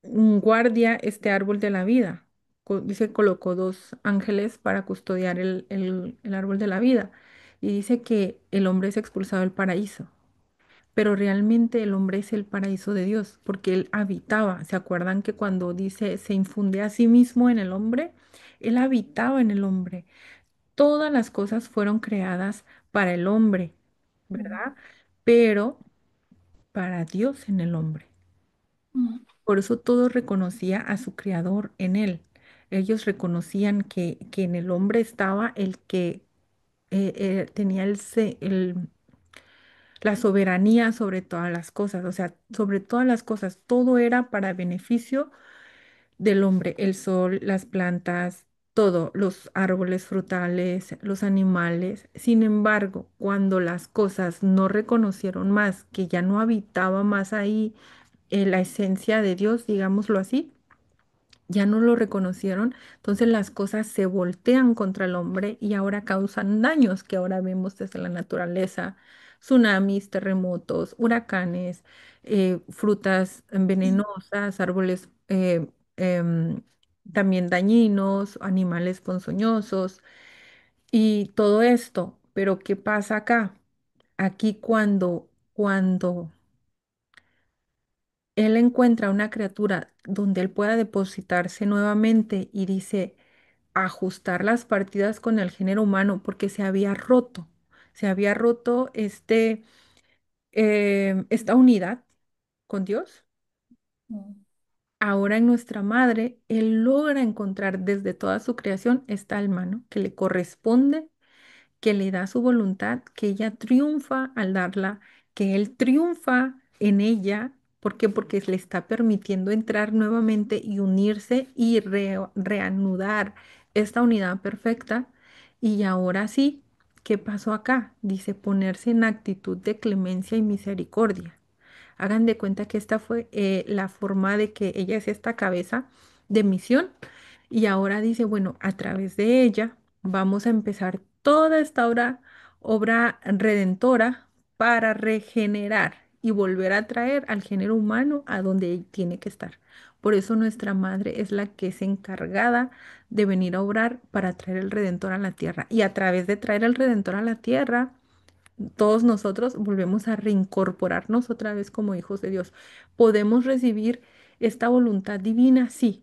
un guardia este árbol de la vida. Dice, colocó dos ángeles para custodiar el árbol de la vida. Y dice que el hombre es expulsado del paraíso. Pero realmente el hombre es el paraíso de Dios, porque él habitaba. ¿Se acuerdan que cuando dice se infunde a sí mismo en el hombre? Él habitaba en el hombre. Todas las cosas fueron creadas para el hombre, ¿verdad? Pero para Dios en el hombre. Por eso todos reconocía a su creador en él. Ellos reconocían que en el hombre estaba el que tenía la soberanía sobre todas las cosas, o sea, sobre todas las cosas, todo era para beneficio del hombre, el sol, las plantas, todo, los árboles frutales, los animales. Sin embargo, cuando las cosas no reconocieron más, que ya no habitaba más ahí la esencia de Dios, digámoslo así, ya no lo reconocieron, entonces las cosas se voltean contra el hombre y ahora causan daños que ahora vemos desde la naturaleza, tsunamis, terremotos, huracanes, frutas venenosas, árboles em, también dañinos, animales ponzoñosos y todo esto. Pero ¿qué pasa acá? Aquí cuando él encuentra una criatura donde él pueda depositarse nuevamente y dice ajustar las partidas con el género humano porque se había roto esta unidad con Dios. Mm. Ahora en nuestra madre, Él logra encontrar desde toda su creación esta alma, ¿no? Que le corresponde, que le da su voluntad, que ella triunfa al darla, que Él triunfa en ella. ¿Por qué? Porque le está permitiendo entrar nuevamente y unirse y reanudar esta unidad perfecta. Y ahora sí, ¿qué pasó acá? Dice ponerse en actitud de clemencia y misericordia. Hagan de cuenta que esta fue la forma de que ella es esta cabeza de misión y ahora dice, bueno, a través de ella vamos a empezar toda esta obra redentora para regenerar y volver a traer al género humano a donde tiene que estar. Por eso nuestra madre es la que es encargada de venir a obrar para traer el redentor a la tierra. Y a través de traer el redentor a la tierra, todos nosotros volvemos a reincorporarnos otra vez como hijos de Dios. ¿Podemos recibir esta voluntad divina? Sí,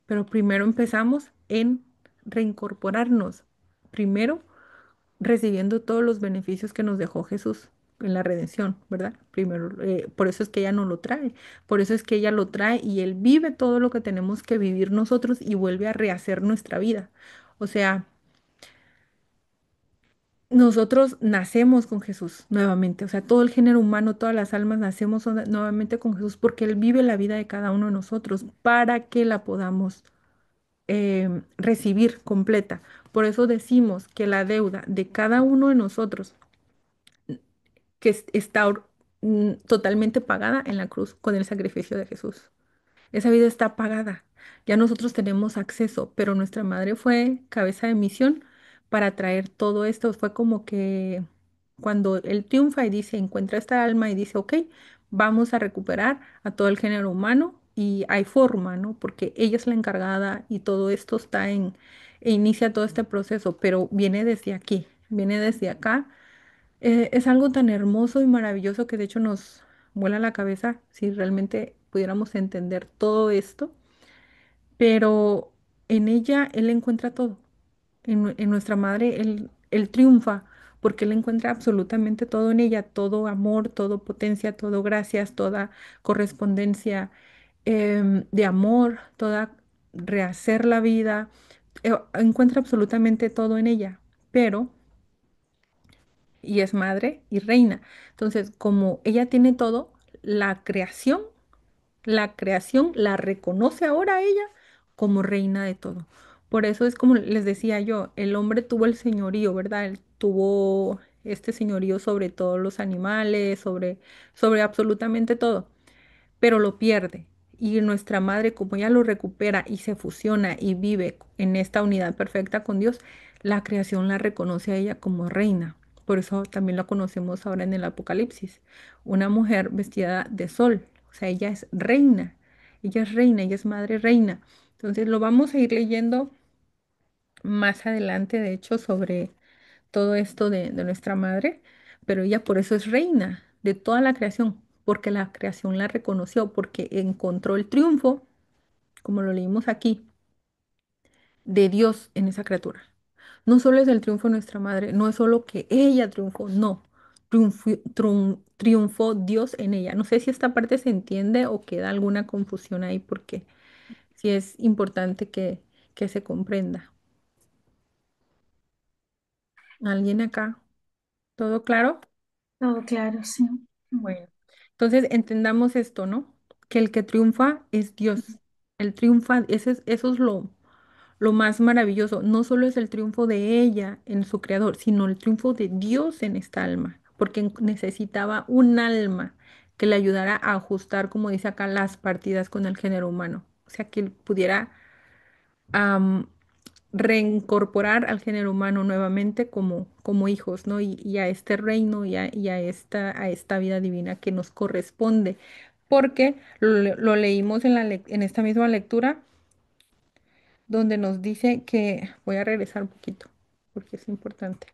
pero primero empezamos en reincorporarnos. Primero recibiendo todos los beneficios que nos dejó Jesús en la redención, ¿verdad? Primero, por eso es que ella no lo trae, por eso es que ella lo trae y Él vive todo lo que tenemos que vivir nosotros y vuelve a rehacer nuestra vida. O sea, nosotros nacemos con Jesús nuevamente, o sea, todo el género humano, todas las almas nacemos nuevamente con Jesús porque Él vive la vida de cada uno de nosotros para que la podamos recibir completa. Por eso decimos que la deuda de cada uno de nosotros que está totalmente pagada en la cruz con el sacrificio de Jesús. Esa vida está pagada. Ya nosotros tenemos acceso, pero nuestra madre fue cabeza de misión para traer todo esto. Fue como que cuando él triunfa y dice, encuentra esta alma y dice, ok, vamos a recuperar a todo el género humano y hay forma, ¿no? Porque ella es la encargada y todo esto está e inicia todo este proceso, pero viene desde aquí, viene desde acá. Es algo tan hermoso y maravilloso que de hecho nos vuela la cabeza si realmente pudiéramos entender todo esto, pero en ella Él encuentra todo. En nuestra madre Él triunfa porque Él encuentra absolutamente todo en ella, todo amor, todo potencia, todo gracias, toda correspondencia de amor, toda rehacer la vida. Encuentra absolutamente todo en ella, pero y es madre y reina. Entonces, como ella tiene todo, la creación, la creación la reconoce ahora a ella como reina de todo. Por eso es como les decía yo, el hombre tuvo el señorío, ¿verdad? Él tuvo este señorío sobre todos los animales, sobre absolutamente todo, pero lo pierde. Y nuestra madre, como ella lo recupera y se fusiona y vive en esta unidad perfecta con Dios, la creación la reconoce a ella como reina. Por eso también la conocemos ahora en el Apocalipsis. Una mujer vestida de sol. O sea, ella es reina. Ella es reina, ella es madre reina. Entonces lo vamos a ir leyendo más adelante, de hecho, sobre todo esto de nuestra madre, pero ella por eso es reina de toda la creación, porque la creación la reconoció, porque encontró el triunfo, como lo leímos aquí, de Dios en esa criatura. No solo es el triunfo de nuestra madre, no es solo que ella triunfó, no, triunfó Dios en ella. No sé si esta parte se entiende o queda alguna confusión ahí, porque sí es importante que se comprenda. ¿Alguien acá? ¿Todo claro? Todo claro, sí. Mm. Bueno, entonces entendamos esto, ¿no? Que el que triunfa es Dios. El triunfa, eso es lo más maravilloso. No solo es el triunfo de ella en su creador, sino el triunfo de Dios en esta alma, porque necesitaba un alma que le ayudara a ajustar, como dice acá, las partidas con el género humano. O sea, que él pudiera reincorporar al género humano nuevamente como hijos, ¿no? Y a este reino y a esta vida divina que nos corresponde, porque lo leímos en esta misma lectura, donde nos dice que, voy a regresar un poquito, porque es importante,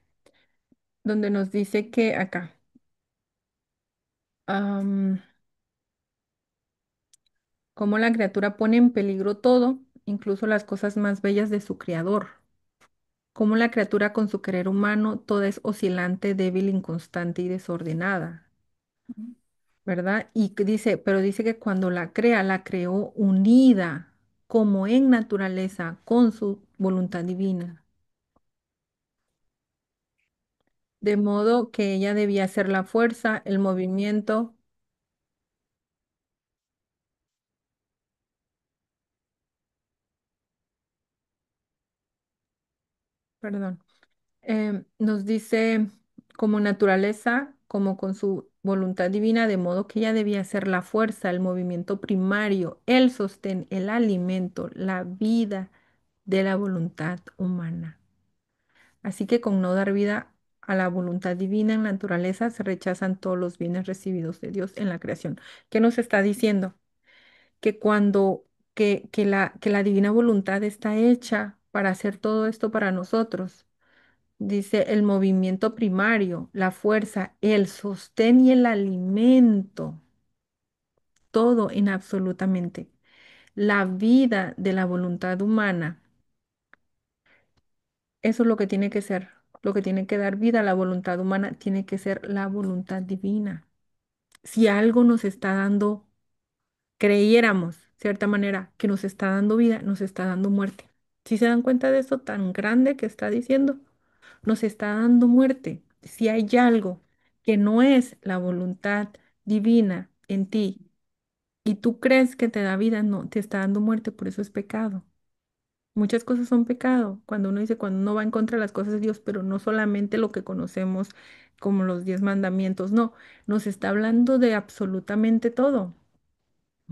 donde nos dice que acá, am, cómo la criatura pone en peligro todo, incluso las cosas más bellas de su creador. Cómo la criatura con su querer humano toda es oscilante, débil, inconstante y desordenada. ¿verdad? Y que dice, pero dice que cuando la crea, la creó unida, como en naturaleza, con su voluntad divina. De modo que ella debía ser la fuerza, el movimiento, perdón, nos dice como naturaleza, como con su voluntad divina, de modo que ella debía ser la fuerza, el movimiento primario, el sostén, el alimento, la vida de la voluntad humana. Así que con no dar vida a la voluntad divina en la naturaleza, se rechazan todos los bienes recibidos de Dios en la creación. ¿Qué nos está diciendo? Que cuando que la divina voluntad está hecha para hacer todo esto para nosotros. Dice el movimiento primario, la fuerza, el sostén y el alimento, todo en absolutamente. La vida de la voluntad humana, eso es lo que tiene que ser, lo que tiene que dar vida a la voluntad humana, tiene que ser la voluntad divina. Si algo nos está dando, creyéramos, cierta manera, que nos está dando vida, nos está dando muerte. Si se dan cuenta de esto tan grande que está diciendo, nos está dando muerte. Si hay algo que no es la voluntad divina en ti y tú crees que te da vida, no, te está dando muerte, por eso es pecado. Muchas cosas son pecado. Cuando uno dice, cuando uno va en contra de las cosas de Dios, pero no solamente lo que conocemos como los 10 mandamientos, no, nos está hablando de absolutamente todo,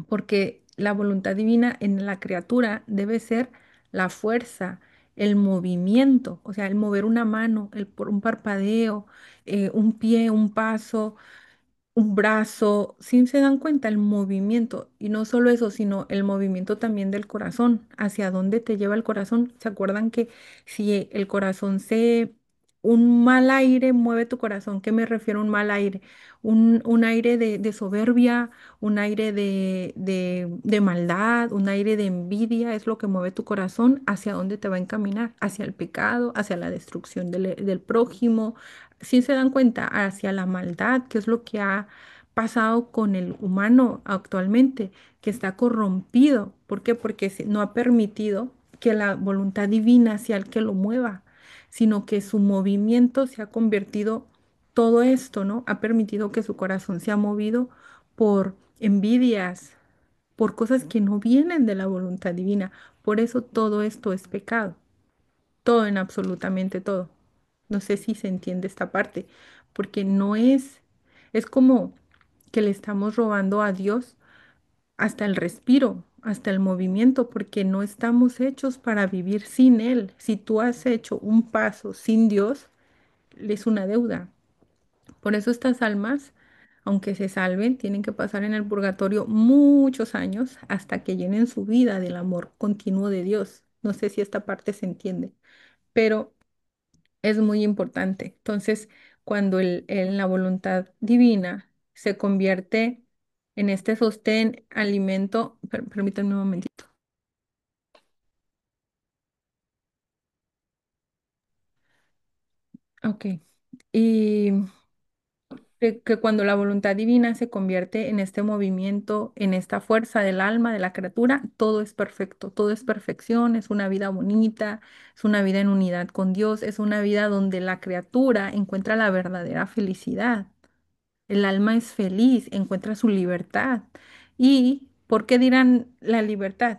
porque la voluntad divina en la criatura debe ser la fuerza, el movimiento, o sea, el mover una mano, un parpadeo, un pie, un paso, un brazo, si se dan cuenta el movimiento, y no solo eso, sino el movimiento también del corazón, hacia dónde te lleva el corazón. ¿Se acuerdan que si el corazón un mal aire mueve tu corazón? ¿Qué me refiero a un mal aire? Un aire de soberbia, un aire de maldad, un aire de envidia, es lo que mueve tu corazón. ¿Hacia dónde te va a encaminar? Hacia el pecado, hacia la destrucción del prójimo. Si se dan cuenta, hacia la maldad, que es lo que ha pasado con el humano actualmente, que está corrompido. ¿Por qué? Porque no ha permitido que la voluntad divina sea el que lo mueva, sino que su movimiento se ha convertido, todo esto, ¿no? Ha permitido que su corazón sea movido por envidias, por cosas que no vienen de la voluntad divina. Por eso todo esto es pecado, todo en absolutamente todo. No sé si se entiende esta parte, porque no es como que le estamos robando a Dios hasta el respiro, hasta el movimiento, porque no estamos hechos para vivir sin Él. Si tú has hecho un paso sin Dios, es una deuda. Por eso estas almas, aunque se salven, tienen que pasar en el purgatorio muchos años hasta que llenen su vida del amor continuo de Dios. No sé si esta parte se entiende, pero es muy importante. Entonces, cuando la voluntad divina se convierte en este sostén, alimento, permítanme un momentito. Ok. Y que cuando la voluntad divina se convierte en este movimiento, en esta fuerza del alma, de la criatura, todo es perfecto, todo es perfección, es una vida bonita, es una vida en unidad con Dios, es una vida donde la criatura encuentra la verdadera felicidad. El alma es feliz, encuentra su libertad. ¿Y por qué dirán la libertad?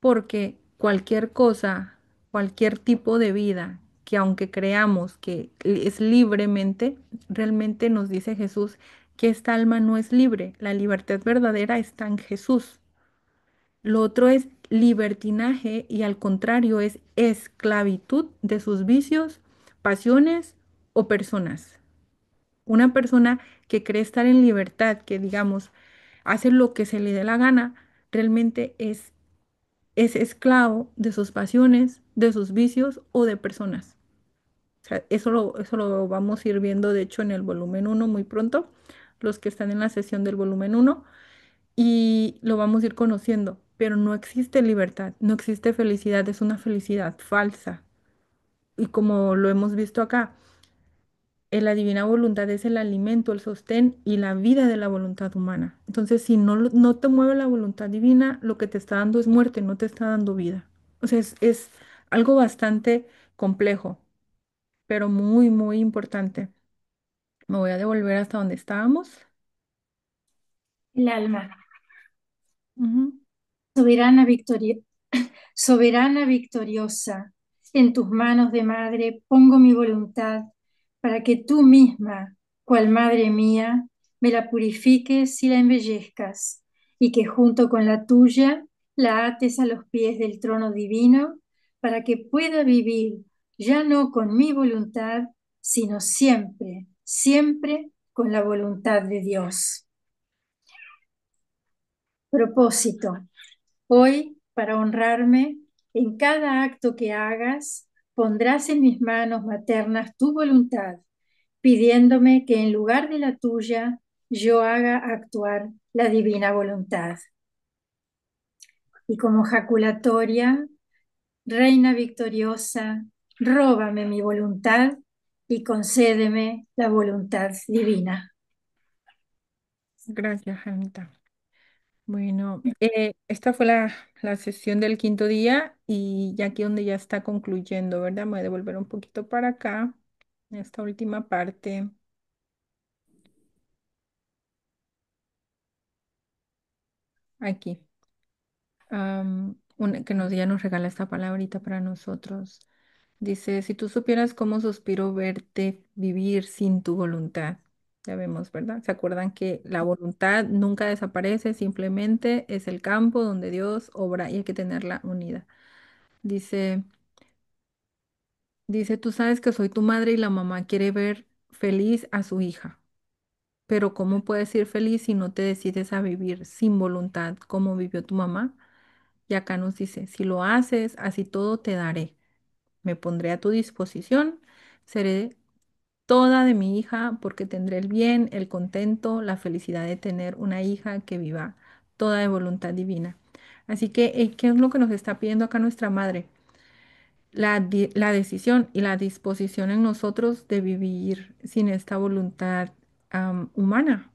Porque cualquier cosa, cualquier tipo de vida que aunque creamos que es libremente, realmente nos dice Jesús que esta alma no es libre. La libertad verdadera está en Jesús. Lo otro es libertinaje y al contrario es esclavitud de sus vicios, pasiones o personas. Una persona que cree estar en libertad, que digamos, hace lo que se le dé la gana, realmente es esclavo de sus pasiones, de sus vicios o de personas. O sea, eso lo vamos a ir viendo, de hecho, en el volumen uno muy pronto, los que están en la sesión del volumen uno y lo vamos a ir conociendo. Pero no existe libertad, no existe felicidad, es una felicidad falsa. Y como lo hemos visto acá, la divina voluntad es el alimento, el sostén y la vida de la voluntad humana. Entonces, si no te mueve la voluntad divina, lo que te está dando es muerte, no te está dando vida. O sea, es algo bastante complejo, pero muy, muy importante. Me voy a devolver hasta donde estábamos. El alma, Ujú. soberana, soberana victoriosa, en tus manos de madre pongo mi voluntad para que tú misma, cual madre mía, me la purifiques y la embellezcas, y que junto con la tuya la ates a los pies del trono divino, para que pueda vivir ya no con mi voluntad, sino siempre, siempre con la voluntad de Dios. Propósito. Hoy, para honrarme, en cada acto que hagas, pondrás en mis manos maternas tu voluntad, pidiéndome que en lugar de la tuya, yo haga actuar la divina voluntad. Y como jaculatoria, Reina victoriosa, róbame mi voluntad y concédeme la voluntad divina. Gracias, Janita. Bueno, esta fue la sesión del quinto día y ya aquí donde ya está concluyendo, ¿verdad? Me voy a devolver un poquito para acá, en esta última parte, aquí. Que ya nos regala esta palabrita para nosotros. Dice, si tú supieras cómo suspiro verte vivir sin tu voluntad. Ya vemos, ¿verdad? ¿Se acuerdan que la voluntad nunca desaparece, simplemente es el campo donde Dios obra y hay que tenerla unida? Dice... Dice, tú sabes que soy tu madre y la mamá quiere ver feliz a su hija, pero ¿cómo puedes ser feliz si no te decides a vivir sin voluntad como vivió tu mamá? Y acá nos dice, si lo haces, así todo te daré. Me pondré a tu disposición, seré toda de mi hija porque tendré el bien, el contento, la felicidad de tener una hija que viva toda de voluntad divina. Así que, ¿qué es lo que nos está pidiendo acá nuestra madre? La decisión y la disposición en nosotros de vivir sin esta voluntad humana,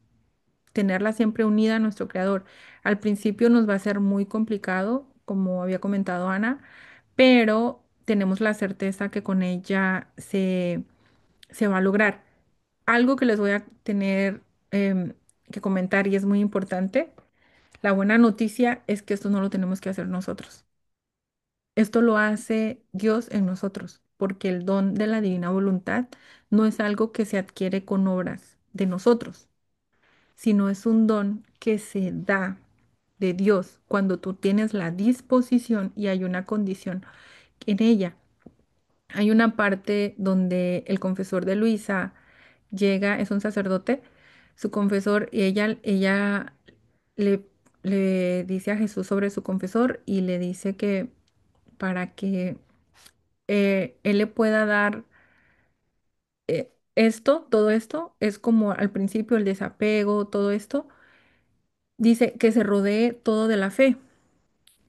tenerla siempre unida a nuestro Creador. Al principio nos va a ser muy complicado, como había comentado Ana, pero tenemos la certeza que con ella se va a lograr. Algo que les voy a tener que comentar y es muy importante, la buena noticia es que esto no lo tenemos que hacer nosotros. Esto lo hace Dios en nosotros, porque el don de la divina voluntad no es algo que se adquiere con obras de nosotros, sino es un don que se da de Dios cuando tú tienes la disposición y hay una condición en ella. Hay una parte donde el confesor de Luisa llega, es un sacerdote, su confesor, y ella le, le dice a Jesús sobre su confesor y le dice que para que él le pueda dar esto, todo esto, es como al principio el desapego, todo esto, dice que se rodee todo de la fe,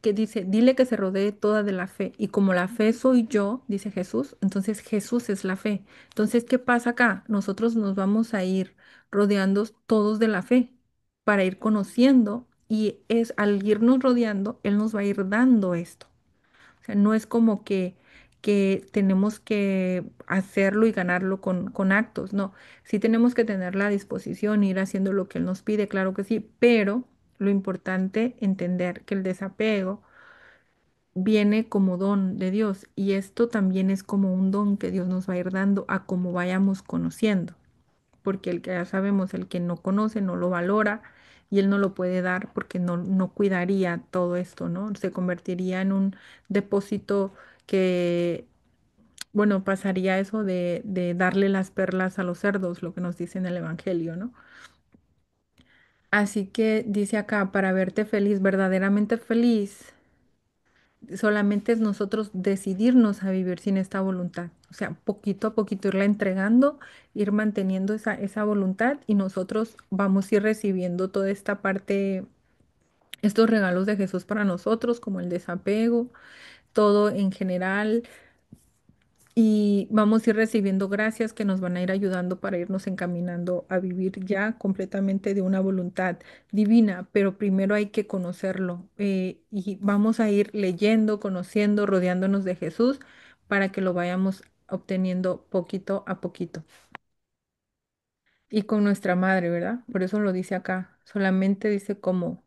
que dice, dile que se rodee toda de la fe. Y como la fe soy yo, dice Jesús, entonces Jesús es la fe. Entonces, ¿qué pasa acá? Nosotros nos vamos a ir rodeando todos de la fe para ir conociendo y es al irnos rodeando, Él nos va a ir dando esto. O sea, no es como que tenemos que hacerlo y ganarlo con actos, no. Sí tenemos que tener la disposición, ir haciendo lo que Él nos pide, claro que sí, pero lo importante entender que el desapego viene como don de Dios y esto también es como un don que Dios nos va a ir dando a como vayamos conociendo, porque el que ya sabemos, el que no conoce no lo valora y él no lo puede dar porque no cuidaría todo esto, ¿no? Se convertiría en un depósito que, bueno, pasaría eso de darle las perlas a los cerdos, lo que nos dice en el Evangelio, ¿no? Así que dice acá, para verte feliz, verdaderamente feliz, solamente es nosotros decidirnos a vivir sin esta voluntad. O sea, poquito a poquito irla entregando, ir manteniendo esa voluntad y nosotros vamos a ir recibiendo toda esta parte, estos regalos de Jesús para nosotros, como el desapego, todo en general, y vamos a ir recibiendo gracias que nos van a ir ayudando para irnos encaminando a vivir ya completamente de una voluntad divina, pero primero hay que conocerlo y vamos a ir leyendo, conociendo, rodeándonos de Jesús para que lo vayamos obteniendo poquito a poquito. Y con nuestra madre, ¿verdad? Por eso lo dice acá. Solamente dice cómo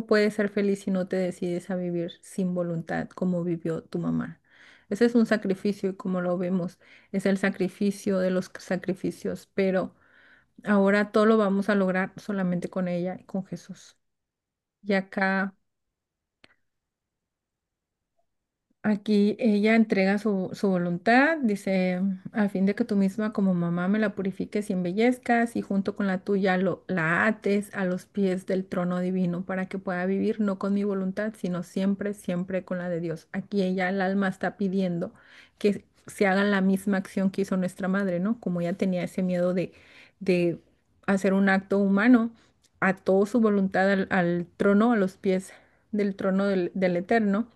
puedes ser feliz si no te decides a vivir sin voluntad, como vivió tu mamá. Ese es un sacrificio y como lo vemos, es el sacrificio de los sacrificios, pero ahora todo lo vamos a lograr solamente con ella y con Jesús. Y acá aquí ella entrega su voluntad, dice, a fin de que tú misma como mamá me la purifiques y embellezcas y junto con la tuya la ates a los pies del trono divino para que pueda vivir no con mi voluntad, sino siempre, siempre con la de Dios. Aquí ella, el alma está pidiendo que se haga la misma acción que hizo nuestra madre, ¿no? Como ella tenía ese miedo de hacer un acto humano, ató su voluntad al trono, a los pies del trono del Eterno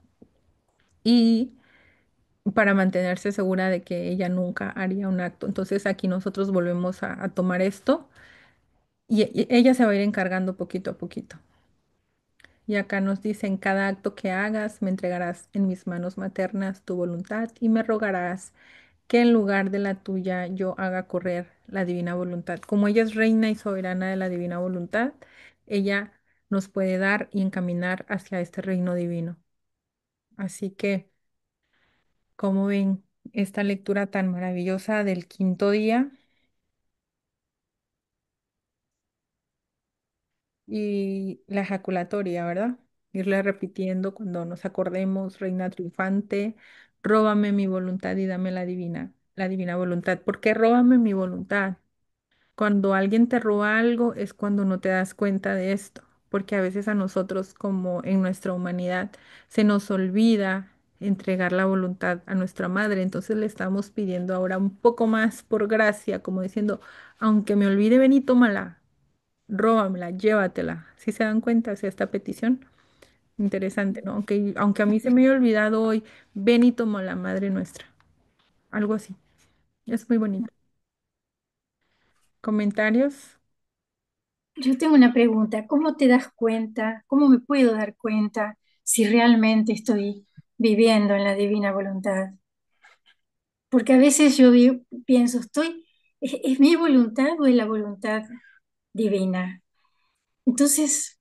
y para mantenerse segura de que ella nunca haría un acto. Entonces aquí nosotros volvemos a tomar esto y ella se va a ir encargando poquito a poquito. Y acá nos dice, en cada acto que hagas, me entregarás en mis manos maternas tu voluntad y me rogarás que en lugar de la tuya yo haga correr la divina voluntad. Como ella es reina y soberana de la divina voluntad, ella nos puede dar y encaminar hacia este reino divino. Así que como ven esta lectura tan maravillosa del quinto día y la ejaculatoria, ¿verdad? Irle repitiendo cuando nos acordemos, Reina triunfante, róbame mi voluntad y dame la divina voluntad. ¿Por qué róbame mi voluntad? Cuando alguien te roba algo es cuando no te das cuenta de esto, porque a veces a nosotros, como en nuestra humanidad, se nos olvida entregar la voluntad a nuestra madre. Entonces le estamos pidiendo ahora un poco más por gracia, como diciendo, aunque me olvide, ven y tómala, róbamela, llévatela. ¿Sí se dan cuenta de esta petición? Interesante, ¿no? Aunque a mí se me haya olvidado hoy, ven y toma la madre nuestra. Algo así. Es muy bonito. ¿Comentarios? Yo tengo una pregunta. ¿Cómo te das cuenta? ¿Cómo me puedo dar cuenta si realmente estoy viviendo en la divina voluntad? Porque a veces pienso, ¿es mi voluntad o es la voluntad divina? Entonces,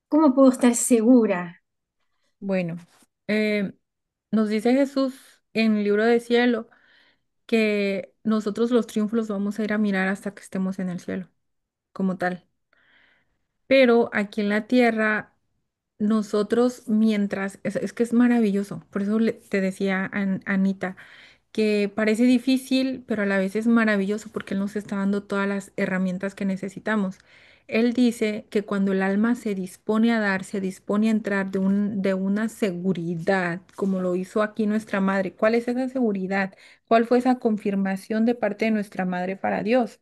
¿cómo puedo estar segura? Bueno, eh, nos dice Jesús en el libro de cielo que nosotros los triunfos los vamos a ir a mirar hasta que estemos en el cielo, como tal. Pero aquí en la tierra, nosotros mientras, es que es maravilloso, por eso te decía, Anita, que parece difícil, pero a la vez es maravilloso porque Él nos está dando todas las herramientas que necesitamos. Él dice que cuando el alma se dispone a dar, se dispone a entrar de una seguridad, como lo hizo aquí nuestra madre. ¿Cuál es esa seguridad? ¿Cuál fue esa confirmación de parte de nuestra madre para Dios?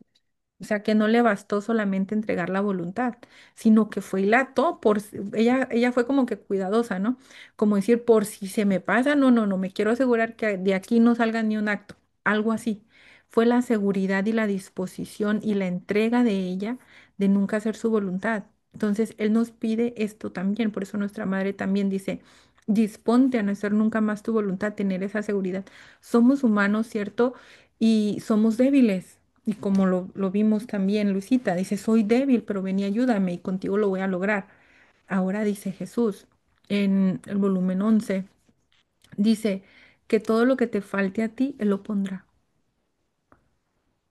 O sea, que no le bastó solamente entregar la voluntad, sino que fue y la ató ella fue como que cuidadosa, ¿no? Como decir, por si se me pasa, no, me quiero asegurar que de aquí no salga ni un acto, algo así. Fue la seguridad y la disposición y la entrega de ella de nunca hacer su voluntad. Entonces, Él nos pide esto también, por eso nuestra madre también dice, disponte a no hacer nunca más tu voluntad, tener esa seguridad. Somos humanos, ¿cierto? Y somos débiles. Y como lo vimos también, Luisita, dice, soy débil, pero ven y ayúdame y contigo lo voy a lograr. Ahora dice Jesús en el volumen 11 dice que todo lo que te falte a ti, Él lo pondrá.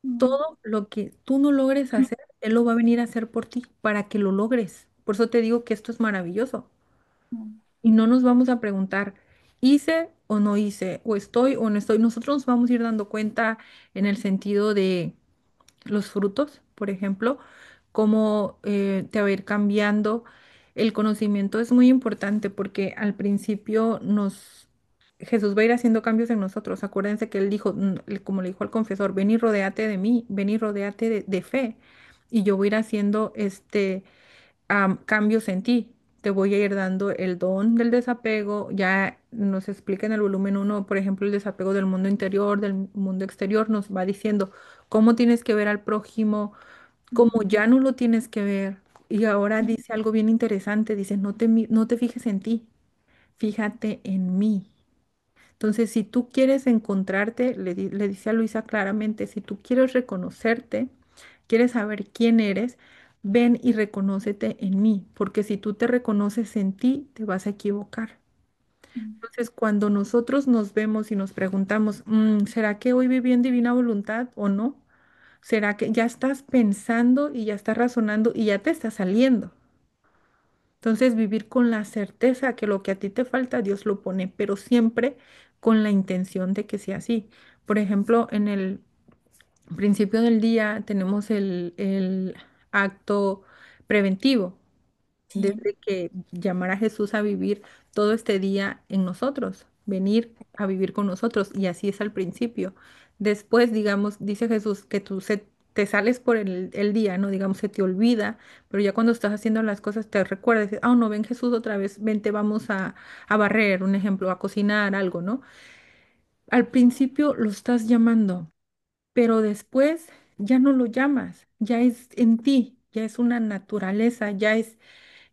Mm, Todo lo que tú no logres hacer, Él lo va a venir a hacer por ti para que lo logres. Por eso te digo que esto es maravilloso. mm, Y no nos vamos a preguntar, ¿hice o no hice? ¿O estoy o no estoy? Nosotros nos vamos a ir dando cuenta en el sentido de los frutos, por ejemplo, cómo te va a ir cambiando. El conocimiento es muy importante porque al principio Jesús va a ir haciendo cambios en nosotros. Acuérdense que Él dijo, como le dijo al confesor, ven y rodéate de mí, ven y rodéate de fe. Y yo voy a ir haciendo cambios en ti. te voy a ir dando el don del desapego. Ya nos explica en el volumen 1, por ejemplo, el desapego del mundo interior, del mundo exterior, nos va diciendo cómo tienes que ver al prójimo, cómo ya no lo tienes que ver. Y ahora dice algo bien interesante, dice, no te fijes en ti, fíjate en mí. Entonces, si tú quieres encontrarte, le dice a Luisa claramente, si tú quieres reconocerte, quieres saber quién eres, ven y reconócete en mí, porque si tú te reconoces en ti, te vas a equivocar. Entonces, cuando nosotros nos vemos y nos preguntamos, ¿será que hoy viví en divina voluntad o no? ¿Será que ya estás pensando y ya estás razonando y ya te está saliendo? Entonces, vivir con la certeza que lo que a ti te falta, Dios lo pone, pero siempre con la intención de que sea así. Por ejemplo, en el principio del día tenemos el acto preventivo, Sí, desde que llamar a Jesús a vivir todo este día en nosotros, venir a vivir con nosotros, y así es al principio. Después, digamos, dice Jesús que te sales por el día, ¿no? Digamos, se te olvida, pero ya cuando estás haciendo las cosas te recuerdas, dices, ah, no, ven Jesús otra vez, vente, vamos a barrer, un ejemplo, a cocinar algo, ¿no? Al principio lo estás llamando, pero después ya no lo llamas, ya es en ti, ya es una naturaleza,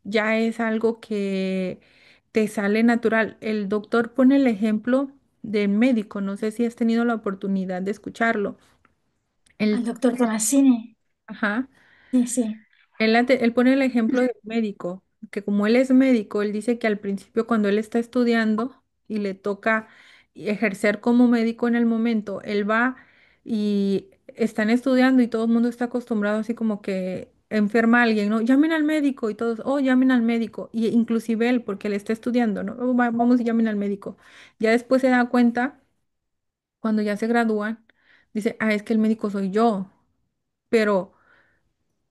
ya es algo que te sale natural. El doctor pone el ejemplo del médico, no sé si has tenido la oportunidad de escucharlo. al El, doctor Tomasini. ajá, Sí, sí. él pone el ejemplo del médico, que como él es médico, él dice que al principio cuando él está estudiando y le toca ejercer como médico en el momento, él va y están estudiando y todo el mundo está acostumbrado así como que enferma a alguien, ¿no? Llamen al médico y todos, oh, llamen al médico. Y inclusive él, porque él está estudiando, ¿no? "Oh, vamos y llamen al médico". Ya después se da cuenta, cuando ya se gradúan, dice, ah, es que el médico soy yo, pero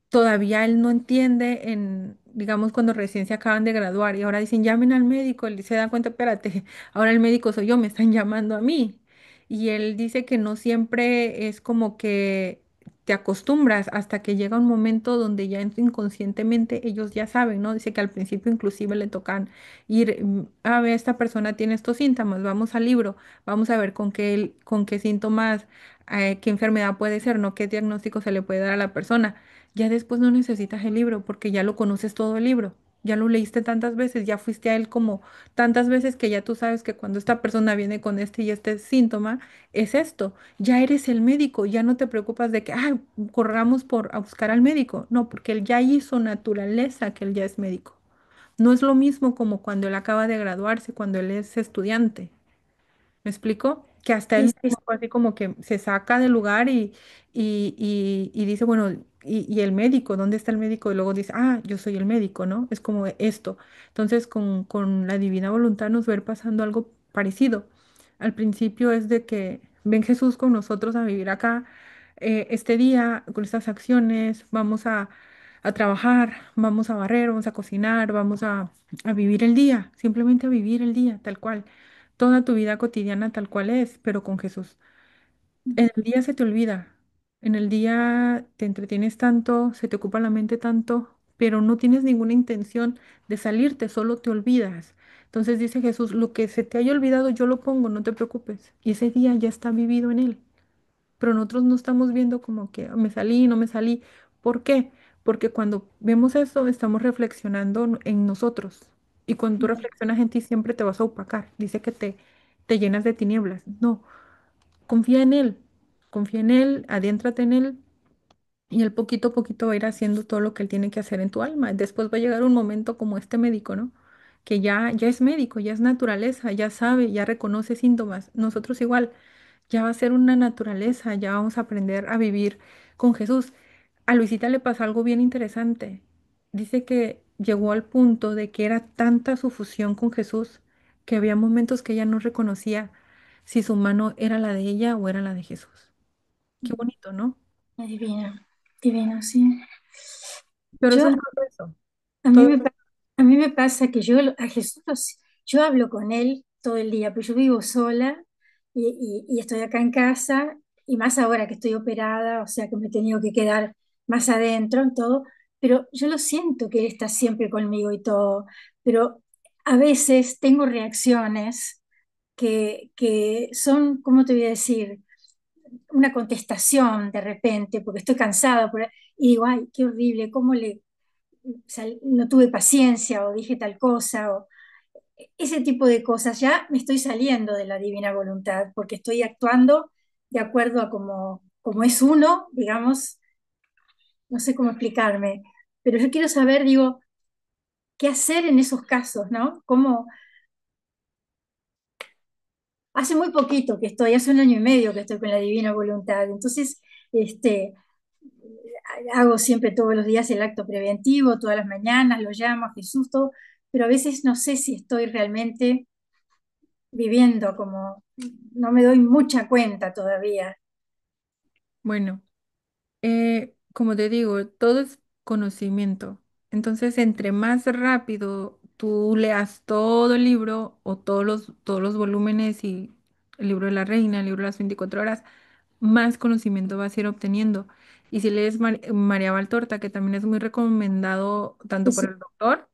todavía él no entiende digamos, cuando recién se acaban de graduar y ahora dicen, llamen al médico, él se da cuenta, espérate, ahora el médico soy yo, me están llamando a mí. Y él dice que no siempre es como que te acostumbras hasta que llega un momento donde ya inconscientemente ellos ya saben, ¿no? Dice que al principio inclusive le tocan ir, a ver, esta persona tiene estos síntomas, vamos al libro, vamos a ver con qué síntomas, qué enfermedad puede ser, ¿no? ¿Qué diagnóstico se le puede dar a la persona? Ya después no necesitas el libro porque ya lo conoces todo el libro. Ya lo leíste tantas veces, ya fuiste a él como tantas veces que ya tú sabes que cuando esta persona viene con este y este síntoma, es esto. Ya eres el médico, ya no te preocupas de que, ah, corramos a buscar al médico. No, porque él ya hizo naturaleza que él ya es médico. No es lo mismo como cuando él acaba de graduarse, cuando él es estudiante. ¿Me explico? Que hasta Sí, él sí, mismo fue así como que se saca del lugar y dice, bueno, y el médico, ¿dónde está el médico? Y luego dice, ah, yo soy el médico, ¿no? Es como esto. Entonces, con la divina voluntad nos va a ir pasando algo parecido. Al principio es de que ven Jesús con nosotros a vivir acá, este día, con estas acciones, vamos a trabajar, vamos a barrer, vamos a cocinar, vamos a vivir el día, simplemente a vivir el día, tal cual toda tu vida cotidiana tal cual es, pero con Jesús. En el día se te olvida, en el día te entretienes tanto, se te ocupa la mente tanto, pero no tienes ninguna intención de salirte, solo te olvidas. Entonces dice Jesús, lo que se te haya olvidado yo lo pongo, no te preocupes. Y ese día ya está vivido en él. Pero nosotros no estamos viendo como que "Ah, me salí, no me salí". ¿Por qué? Porque cuando vemos eso estamos reflexionando en nosotros. Y cuando tú reflexionas en ti siempre te vas a opacar. Dice que te llenas de tinieblas. No, confía en Confía en Él, adéntrate en Él y Él poquito a poquito va a ir haciendo todo lo que Él tiene que hacer en tu alma. Después va a llegar un momento como este médico, ¿no? Que ya es médico, ya es naturaleza, ya sabe, ya reconoce síntomas. Nosotros igual, ya va a ser una naturaleza, ya vamos a aprender a vivir con Jesús. A Luisita le pasó algo bien interesante. Dice que llegó al punto de que era tanta su fusión con Jesús que había momentos que ella no reconocía si su mano era la de ella o era la de Jesús. Qué bonito, ¿no? divino, divino, sí. Pero es Yo, un proceso. a mí Todo me, eso. pa- a mí me pasa que yo a Jesús, yo hablo con él todo el día, pero yo vivo sola y estoy acá en casa, y más ahora que estoy operada, o sea que me he tenido que quedar más adentro en todo, pero yo lo siento que Él está siempre conmigo y todo, pero a veces tengo reacciones que son, ¿cómo te voy a decir? Una contestación de repente, porque estoy cansada, y digo, ay, qué horrible, ¿cómo no tuve paciencia o dije tal cosa? O, ese tipo de cosas. Ya me estoy saliendo de la divina voluntad, porque estoy actuando de acuerdo a como es uno, digamos, no sé cómo explicarme, pero yo quiero saber, digo, qué hacer en esos casos, ¿no? Hace muy poquito que estoy, hace un año y medio que estoy con la divina voluntad, entonces, este, hago siempre todos los días el acto preventivo, todas las mañanas, lo llamo a Jesús, todo, pero a veces no sé si estoy realmente viviendo como, no me doy mucha cuenta todavía. Bueno, como te digo, todo es conocimiento. Entonces, entre más rápido tú leas todo el libro o todos los volúmenes y el libro de la reina, el libro de las 24 horas, más conocimiento vas a ir obteniendo. Y si lees María Valtorta, que también es muy recomendado Sí, tanto por sí, el doctor,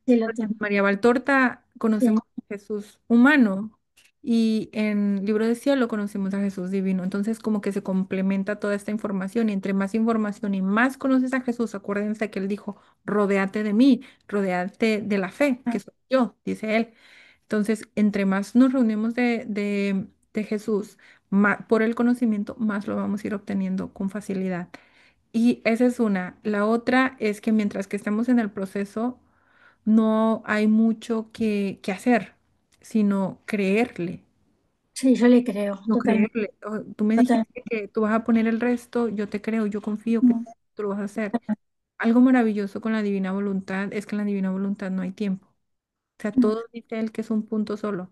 sí, lo porque en tengo. María Valtorta Sí, conocemos a Jesús humano y en Libro de Cielo conocemos a Jesús divino. Entonces como que se complementa toda esta información y entre más información y más conoces a Jesús, acuérdense que él dijo, rodéate de mí, rodéate de la fe, que soy yo, dice él. Entonces, entre más nos reunimos de Jesús por el conocimiento, más lo vamos a ir obteniendo con facilidad. Y esa es una. La otra es que mientras que estamos en el proceso, no hay mucho que hacer, sino creerle. sí, yo le creo, No totalmente, creerle. Tú me dijiste totalmente. que tú vas a poner el resto, yo te creo, yo confío que tú lo vas a hacer. Algo maravilloso con la divina voluntad es que en la divina voluntad no hay tiempo. O sea, todo dice él que es un punto solo.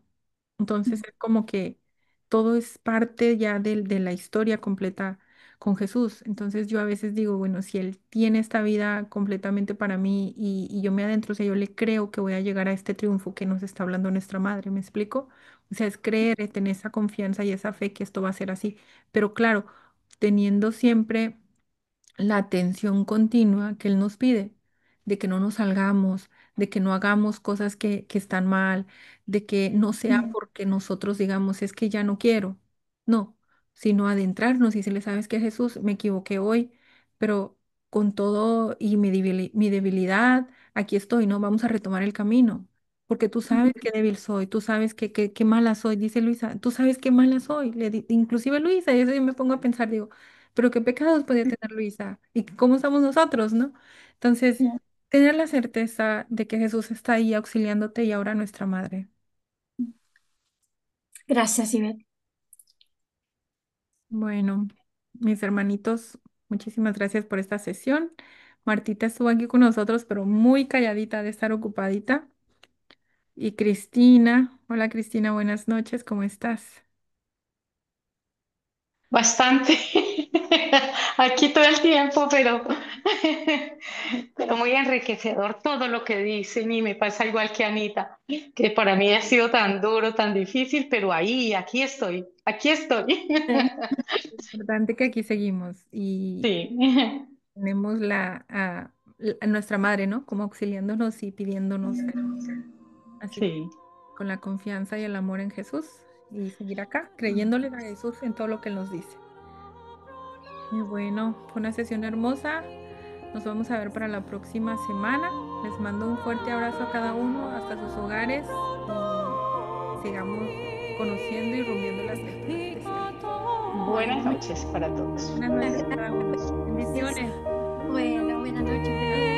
Entonces es como que todo es parte ya de la historia completa con Jesús. Entonces yo a veces digo, bueno, si Él tiene esta vida completamente para mí y yo me adentro, o sea, yo le creo que voy a llegar a este triunfo que nos está hablando nuestra madre, ¿me explico? O sea, es creer, es tener esa confianza y esa fe que esto va a ser así. Pero claro, teniendo siempre la atención continua que Él nos pide, de que no nos salgamos, de que no hagamos cosas que están mal, de que no sea porque nosotros digamos, es que ya no quiero, no, sino adentrarnos y decirle, sabes que Jesús, me equivoqué hoy, pero con todo y mi debilidad, aquí estoy, ¿no? Vamos a retomar el camino. Porque tú sabes qué débil soy, tú sabes qué mala soy, dice Luisa, tú sabes qué mala soy, inclusive Luisa, y eso yo me pongo a pensar, digo, pero qué pecados podía tener Luisa y cómo estamos nosotros, ¿no? Entonces, tener la certeza de que Jesús está ahí auxiliándote y ahora nuestra madre. Gracias, Ivette. Bueno, mis hermanitos, muchísimas gracias por esta sesión. Martita estuvo aquí con nosotros, pero muy calladita de estar ocupadita. Y Cristina, hola Cristina, buenas noches, ¿cómo estás? Bastante. Aquí todo el tiempo, pero muy enriquecedor todo lo que dicen y me pasa igual que Anita, que para mí ha sido tan duro, tan difícil, pero ahí, aquí estoy, aquí estoy. Importante que aquí seguimos y Sí, tenemos a nuestra madre, ¿no? Como auxiliándonos y pidiéndonos. Así que sí. con la confianza y el amor en Jesús y seguir acá, creyéndole a Jesús en todo lo que Él nos dice. Y bueno, fue una sesión hermosa. Nos vamos a ver para la próxima semana. Les mando un fuerte abrazo a cada uno hasta sus hogares y sigamos conociendo y rumiando las lecturas de cielo. Buenas noches para todos. Buenas noches a cada uno. Gracias. Bendiciones. Bueno, buenas noches.